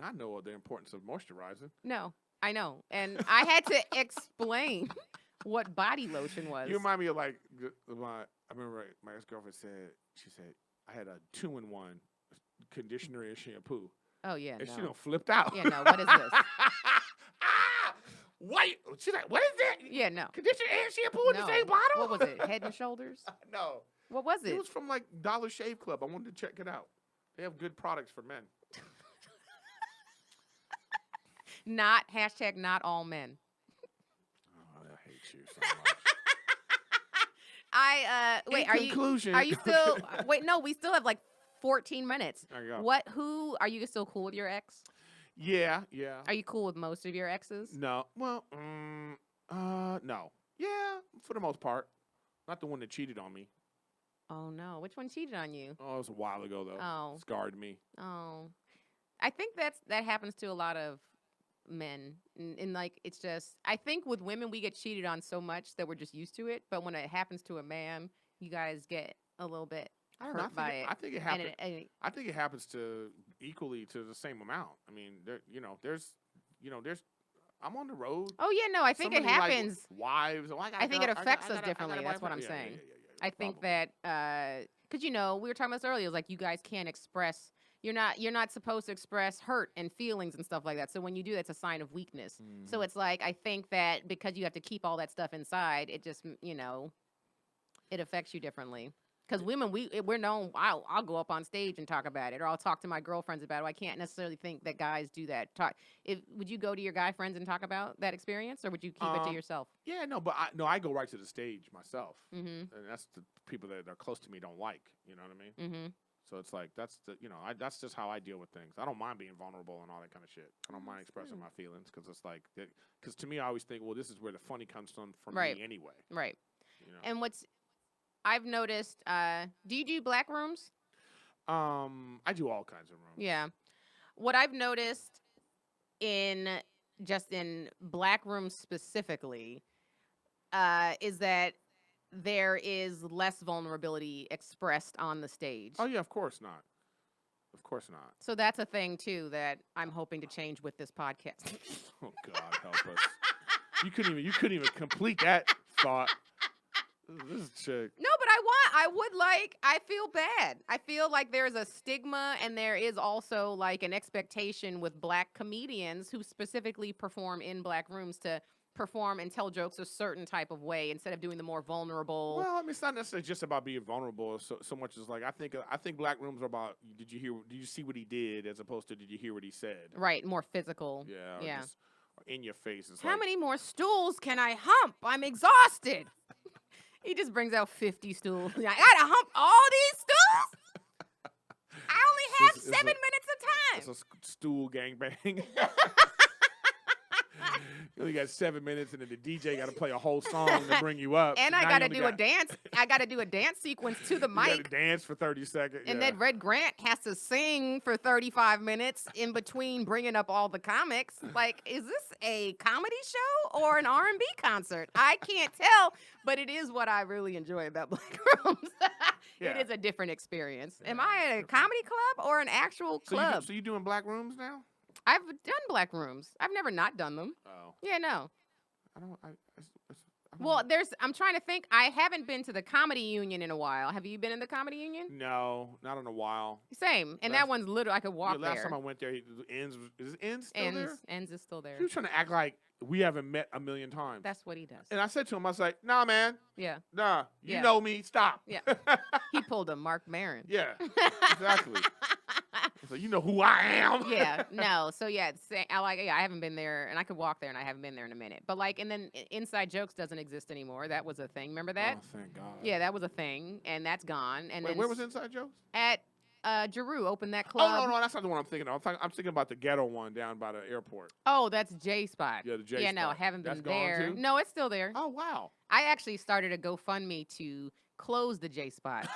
I know the importance of moisturizing. No, I know, and I had to explain what body lotion was. You remind me of like I remember my ex-girlfriend she said I had a 2-in-1 conditioner and shampoo. Oh yeah, and no. she flipped out. Yeah, no. What is this? Wait, she's like, what is that? Yeah, no. Conditioner and shampoo in the same bottle? What was it? Head and Shoulders? No. What was it? It was from like Dollar Shave Club. I wanted to check it out. They have good products for men. Not all men. Oh, I hate you so much. Wait, conclusion. are you still wait, no, we still have like 14 minutes. There you go. Are you still cool with your ex? Yeah. Are you cool with most of your exes? No. Well, no. Yeah, for the most part. Not the one that cheated on me. Oh no. Which one cheated on you? Oh, it was a while ago though. Oh. Scarred me. Oh. I think that happens to a lot of men. And like it's just I think with women we get cheated on so much that we're just used to it, but when it happens to a man, you guys get a little bit hurt by it. I think it happens. I think it happens to equally to the same amount. I mean, there's I'm on the road. Oh yeah, no, I think it happens. Like wives. I think it affects us differently. That's what I'm saying. I think that because we were talking about this earlier. It was like you guys can't express. You're not supposed to express hurt and feelings and stuff like that. So when you do, that's a sign of weakness. Mm-hmm. So it's like I think that because you have to keep all that stuff inside, it just it affects you differently. Because women, we're known. I'll go up on stage and talk about it, or I'll talk to my girlfriends about it. I can't necessarily think that guys do that. Would you go to your guy friends and talk about that experience, or would you keep it to yourself? Yeah, no, but I go right to the stage myself, mm-hmm. and that's the people that are close to me don't like. You know what I mean? Mm-hmm. So it's like that's that's just how I deal with things. I don't mind being vulnerable and all that kind of shit. I don't mind expressing my feelings because it's like because to me I always think, well, this is where the funny comes from right. me anyway. Right. And I've noticed, do you do black rooms? I do all kinds of rooms. Yeah. What I've noticed in black rooms specifically, is that there is less vulnerability expressed on the stage. Oh yeah, of course not. Of course not. So that's a thing too that I'm hoping to change with this podcast. Oh God, help us! You couldn't even complete that thought. This chick. No, but I feel bad. I feel like there's a stigma and there is also like an expectation with black comedians who specifically perform in black rooms to perform and tell jokes a certain type of way instead of doing the more vulnerable. Well, I mean, it's not necessarily just about being vulnerable so much as like I think black rooms are about did you see what he did as opposed to did you hear what he said? Right, more physical. Yeah. Yeah. Or in your face. It's how many more stools can I hump? I'm exhausted. He just brings out 50 stools. I gotta hump all these stools. I only have 7 minutes of time. It's a stool gangbang. You only got 7 minutes, and then the DJ got to play a whole song to bring you up. And I got to do a dance. I got to do a dance sequence to the mic. You got to dance for 30 seconds. And then Red Grant has to sing for 35 minutes in between bringing up all the comics. Like, is this a comedy show or an R&B concert? I can't tell, but it is what I really enjoy about Black Rooms. It is a different experience. Am I at a comedy club or an actual club? So you doing black rooms now? I've done black rooms. I've never not done them. Oh, Yeah, no. I don't. I don't Well, I'm trying to think. I haven't been to the comedy union in a while. Have you been in the comedy union? No, not in a while. Same. And Last- that one's literally I could walk last there. time I went there, Ends is Ends still there? Ends is still there. He was trying to act like we haven't met a million times. That's what he does. And I said to him, I was like, nah, man. Yeah. Nah, you Yeah. know me. Stop. Yeah. He pulled a Mark Maron. Yeah, exactly. So you know who I am. Yeah, no. So yeah, I haven't been there, and I could walk there, and I haven't been there in a minute. But like, and then Inside Jokes doesn't exist anymore. That was a thing. Remember that? Oh, thank God. Yeah, that was a thing, and that's gone. And Wait, then where was Inside Jokes? at Giroux opened that club. Oh, no, that's not the one I'm thinking of. I'm thinking about the ghetto one down by the airport. Oh, that's J Spot. Yeah, the J Yeah, no, I Spot. haven't been That's gone, there. too? No, it's still there. Oh, wow. I actually started a GoFundMe to close the J Spot.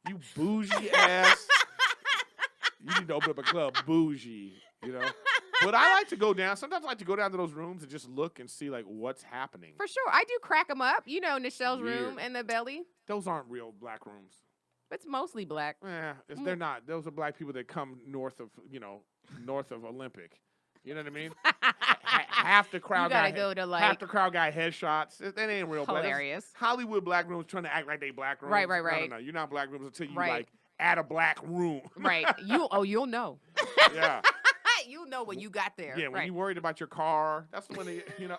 You bougie ass. You need to open up a club, bougie, you know. But I like to go down. Sometimes I like to go down to those rooms and just look and see like what's happening. For sure, I do crack them up. You know, Nichelle's room Weird. and the belly. Those aren't real black rooms. It's mostly black. They're not. Those are black people that come north of Olympic. You know what I mean? Half the crowd You gotta got go to half like the crowd got headshots. That ain't real black. That's hilarious. Hollywood black rooms trying to act like they black rooms. Right, right. No. You're not black rooms until you Right. like add a black room. Right. You'll know. Yeah. You'll know when you got there. Yeah, when right. you're worried about your car, that's when they, you know.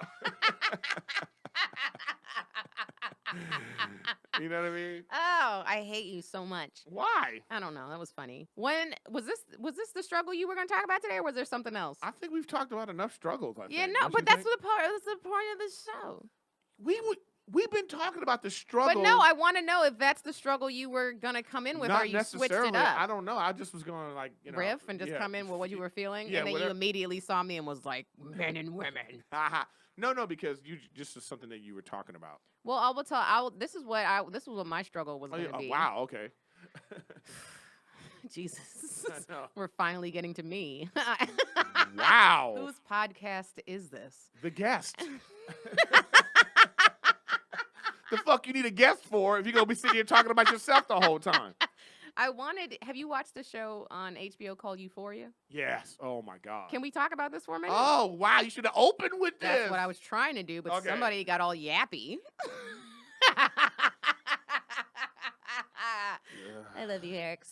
You know what I mean? Oh, I hate you so much. Why? I don't know. That was funny. When was this the struggle you were going to talk about today, or was there something else? I think we've talked about enough struggles. I Yeah, think. no, Don't but you that's think? the point of the show. We've been talking about the struggle. But no, I want to know if that's the struggle you were going to come in with, not or you switched necessarily. it up. I don't know. I just was going to like Riff and just yeah. come in with what you were feeling, Yeah, and then whatever. you immediately saw me and was like, men and women. No, because you just was something that you were talking about. Well, this is what my struggle was going to be. Wow. Okay. Jesus. I know. We're finally getting to me. Wow. Whose podcast is this? The guest. The fuck you need a guest for if you're gonna be sitting here talking about yourself the whole time? Have you watched the show on HBO called Euphoria? Yes. Oh my God. Can we talk about this for a minute? Oh wow, you should have opened with this. That's what I was trying to do, but Okay. somebody got all yappy. I love you, Eric.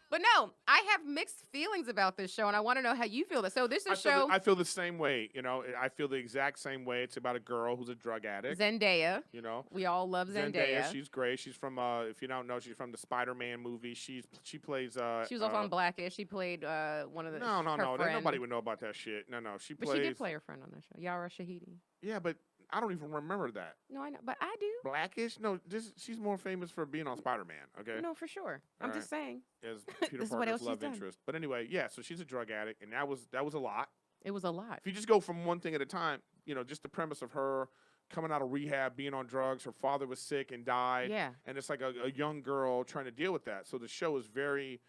But no, I have mixed feelings about this show, and I want to know how you feel. So this is a show. I feel the same way. You know, I feel the exact same way. It's about a girl who's a drug addict. Zendaya. You know, We all love Zendaya. She's great. She's from if you don't know, she's from the Spider-Man movie. She plays. She was also on Blackish. She played one of the. No. her friend. Nobody would know about that shit. No. She But plays. she did play her friend on that show, Yara Shahidi. Yeah, but I don't even remember that. No, I know, but I do. Blackish? No, she's more famous for being on Spider-Man. Okay. No, for sure. I'm All just saying. As Peter This is what Parker's else she's love done. interest. But anyway, yeah. So she's a drug addict, and that was a lot. It was a lot. If you just go from one thing at a time, you know, just the premise of her coming out of rehab, being on drugs, her father was sick and died, Yeah. and it's like a young girl trying to deal with that. So the show is very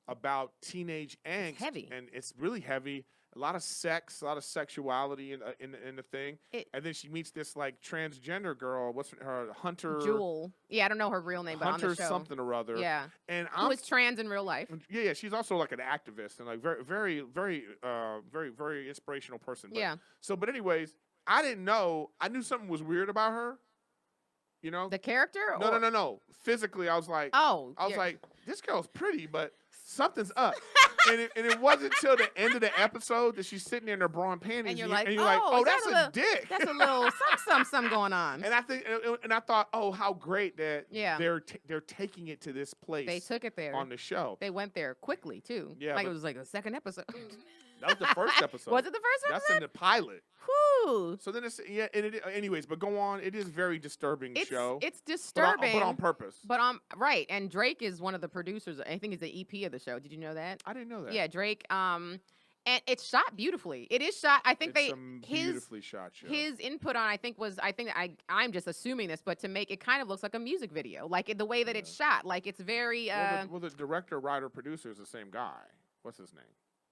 about teenage angst, heavy. and it's really heavy. A lot of sex, a lot of sexuality in the thing, and then she meets this like transgender girl. What's her Hunter? Jewel. Yeah, I don't know her real name, but Hunter on the show. something or other. Yeah. And Who was trans in real life. yeah. She's also like an activist and like very inspirational person. But, Yeah. So, but anyways, I didn't know. I knew something was weird about her. You know? The character? No. Physically, I was like, Oh. I was like, this girl's pretty, but something's up. and it wasn't until the end of the episode that she's sitting there in her bra and panties, And you're like, oh, is that's that a dick. That's a little something going on. And I think, and I thought, oh, how great that Yeah. they're taking it to this place. They took it there. On the show. They went there quickly, too. Yeah, Like but- it was like the second episode. That was the first episode. Was it the first That's episode? in the pilot. Whew. So then it's anyways, but go on. It is very disturbing show. It's but disturbing. on purpose. But right, and Drake is one of the producers. I think he's the EP of the show. Did you know that? I didn't know that. Yeah, Drake. And it's shot beautifully. It is shot. I think It's a beautifully shot show. his input on I'm just assuming this, but to make it kind of looks like a music video, like the way that it's shot. Like it's very. well, the director, writer, producer is the same guy. What's his name?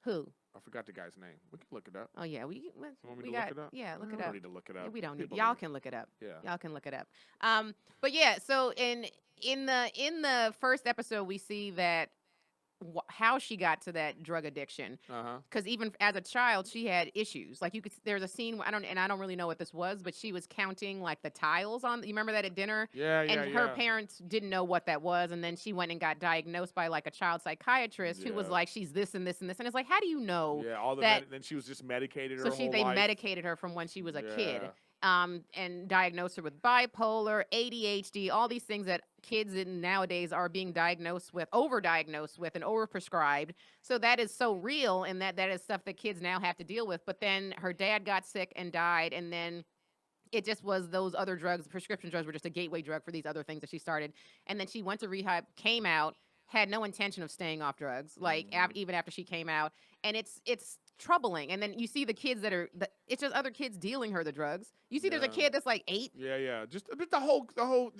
Who? I forgot the guy's name. We can look it up. Oh yeah, we You want me we to got look it up? yeah, look I it don't up. need to look it up. We don't need. People Y'all need- can look it up. Yeah. Y'all can look it up. But yeah, so in the first episode we see that how she got to that drug addiction. Uh-huh. Because even as a child, she had issues. Like there's a scene I don't really know what this was, but she was counting like the tiles on. You remember that at dinner? Yeah, yeah, And her yeah. parents didn't know what that was, and then she went and got diagnosed by like a child psychiatrist who was Yeah. like, she's this and this and this, and it's like, how do you know Yeah, all the that? then she was just medicated her So whole they life. medicated her from when she was a kid. Yeah. And diagnosed her with bipolar, ADHD, all these things that kids nowadays are being diagnosed with, overdiagnosed with, and overprescribed. So that is so real, and that is stuff that kids now have to deal with. But then her dad got sick and died, and then it just was those other drugs, prescription drugs were just a gateway drug for these other things that she started. And then she went to rehab, came out, had no intention of staying off drugs, like even after she came out. And it's troubling. And then you see the kids that are, it's just other kids dealing her the drugs. You see there's a kid that's like 8. Yeah, yeah. Just a bit the whole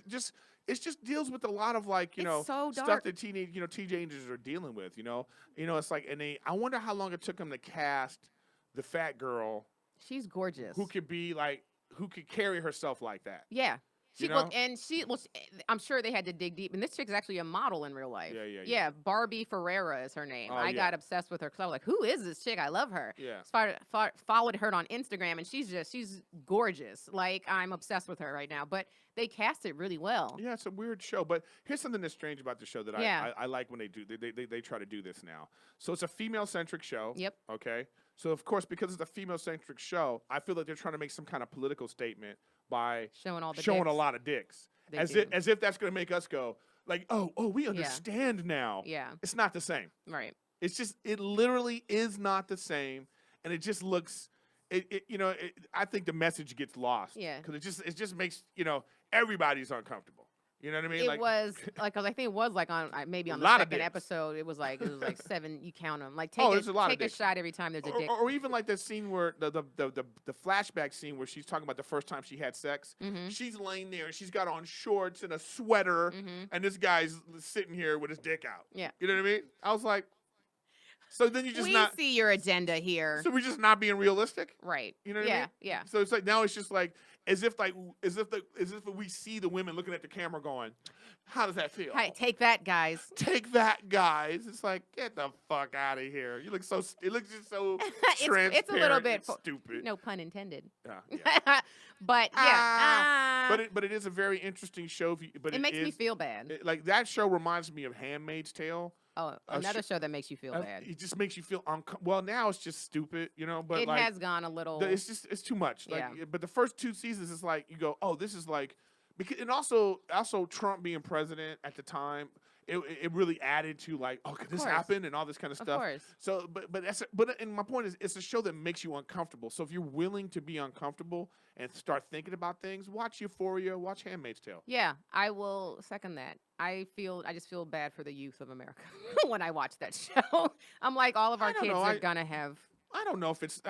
just it just deals with a lot of like, you know, so stuff dark. that teenagers are dealing with, you know. It's like, and I wonder how long it took them to cast the fat girl She's gorgeous. who could carry herself like that. Yeah. You know? I'm sure they had to dig deep. And this chick's actually a model in real life. Yeah. Barbie Ferreira is her name. Oh, I got obsessed with her because I was like, who is this chick? I love her. Yeah. Followed her on Instagram, and she's gorgeous. Like, I'm obsessed with her right now. But they cast it really well. Yeah, it's a weird show. But here's something that's strange about the show that I like when they do. They try to do this now. So it's a female-centric show. Yep. Okay. So, of course, because it's a female-centric show, I feel like they're trying to make some kind of political statement by showing a lot of dicks. As if that's going to make us go, like, oh, we understand now. Yeah. It's not the same. Right. It's just, it literally is not the same. And it just looks, I think the message gets lost. Yeah. Because it just makes, everybody's uncomfortable. You know what I mean? It was like, cause I think it was like on maybe on the second episode. It was like 7. You count them. Like take a shot every time there's a dick. Or even like the scene where the flashback scene where she's talking about the first time she had sex. She's laying there and she's got on shorts and a sweater, and this guy's sitting here with his dick out. Yeah. You know what I mean? I was like, so then you just we see your agenda here. So we're just not being realistic, right? You know what I mean? Yeah. So it's like now it's just like as if we see the women looking at the camera going, how does that feel? Hey, take that, guys. Take that, guys. It's like, get the fuck out of here. You look so. It looks just so transparent. It's a little bit stupid. No pun intended. Yeah. But yeah. But it is a very interesting show. But it makes me feel bad. Like that show reminds me of 'Handmaid's Tale. Oh, another show that makes you feel bad. It just makes you feel well. Now it's just stupid, But it has gone a little. It's too much. But the first 2 seasons is like you go, oh, this is like, because and also Trump being president at the time, it really added to like, oh, could this happen and all this kind of stuff. Of course. So, and my point is, it's a show that makes you uncomfortable. So if you're willing to be uncomfortable and start thinking about things, watch Euphoria, watch *Handmaid's Tale*. Yeah, I will second that. I just feel bad for the youth of America when I watch that show. I'm like, all of our kids are gonna have. I don't know if it's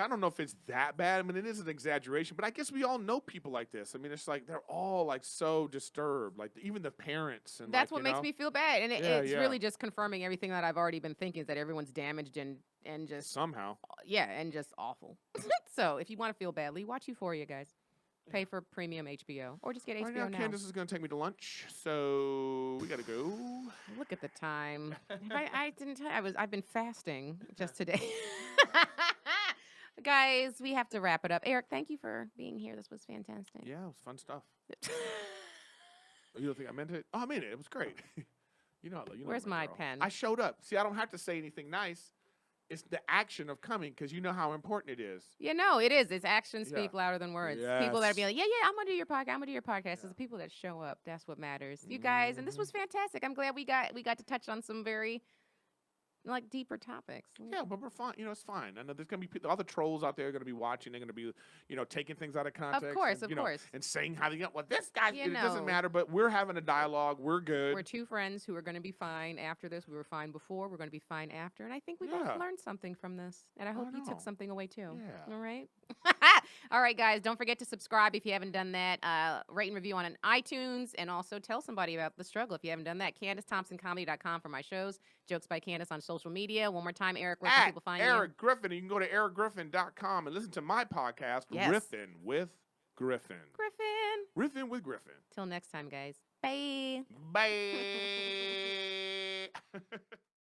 that bad. I mean, it is an exaggeration, but I guess we all know people like this. I mean, it's like they're all like so disturbed, like even the parents. And that's what makes me feel bad, and it's really just confirming everything that I've already been thinking, is that everyone's damaged and just somehow. Yeah, and just awful. So if you want to feel badly, watch Euphoria, guys. Pay for premium HBO, or just get HBO now. now. Candice is going to take me to lunch, so we got to go. Look at the time. I didn't tell you, I've been fasting just today. Guys, we have to wrap it up. Erik, thank you for being here. This was fantastic. Yeah, it was fun stuff. You don't think I meant it? Oh, I meant it. It was great. Where's my pen? I showed up. See, I don't have to say anything nice. It's the action of coming, because you know how important it is. It is. It's actions speak louder than words. Yes. People that are like, I'm going to do your podcast. I'm going to do your podcast. It's the people that show up. That's what matters. You guys, and this was fantastic. I'm glad we got to touch on some very deeper topics. Yeah, but we're fine. It's fine. I know there's gonna be all the trolls out there are gonna be watching. They're gonna be, taking things out of context. Of course, and, and saying how they this guy. It doesn't matter. But we're having a dialogue. We're good. We're 2 friends who are gonna be fine after this. We were fine before. We're gonna be fine after. And I think we both learned something from this. And I hope you took something away too. Yeah. All right. All right, guys. Don't forget to subscribe if you haven't done that. Rate and review on iTunes, and also tell somebody about the struggle if you haven't done that. CandiceThompsonComedy.com for my shows. Jokes by Candice on social media. One more time, Erik, where can people find you? Erik Griffin. You can go to ericgriffin.com and listen to my podcast, Riffin with Griffin. Riffin with Griffin. Till next time, guys. Bye. Bye.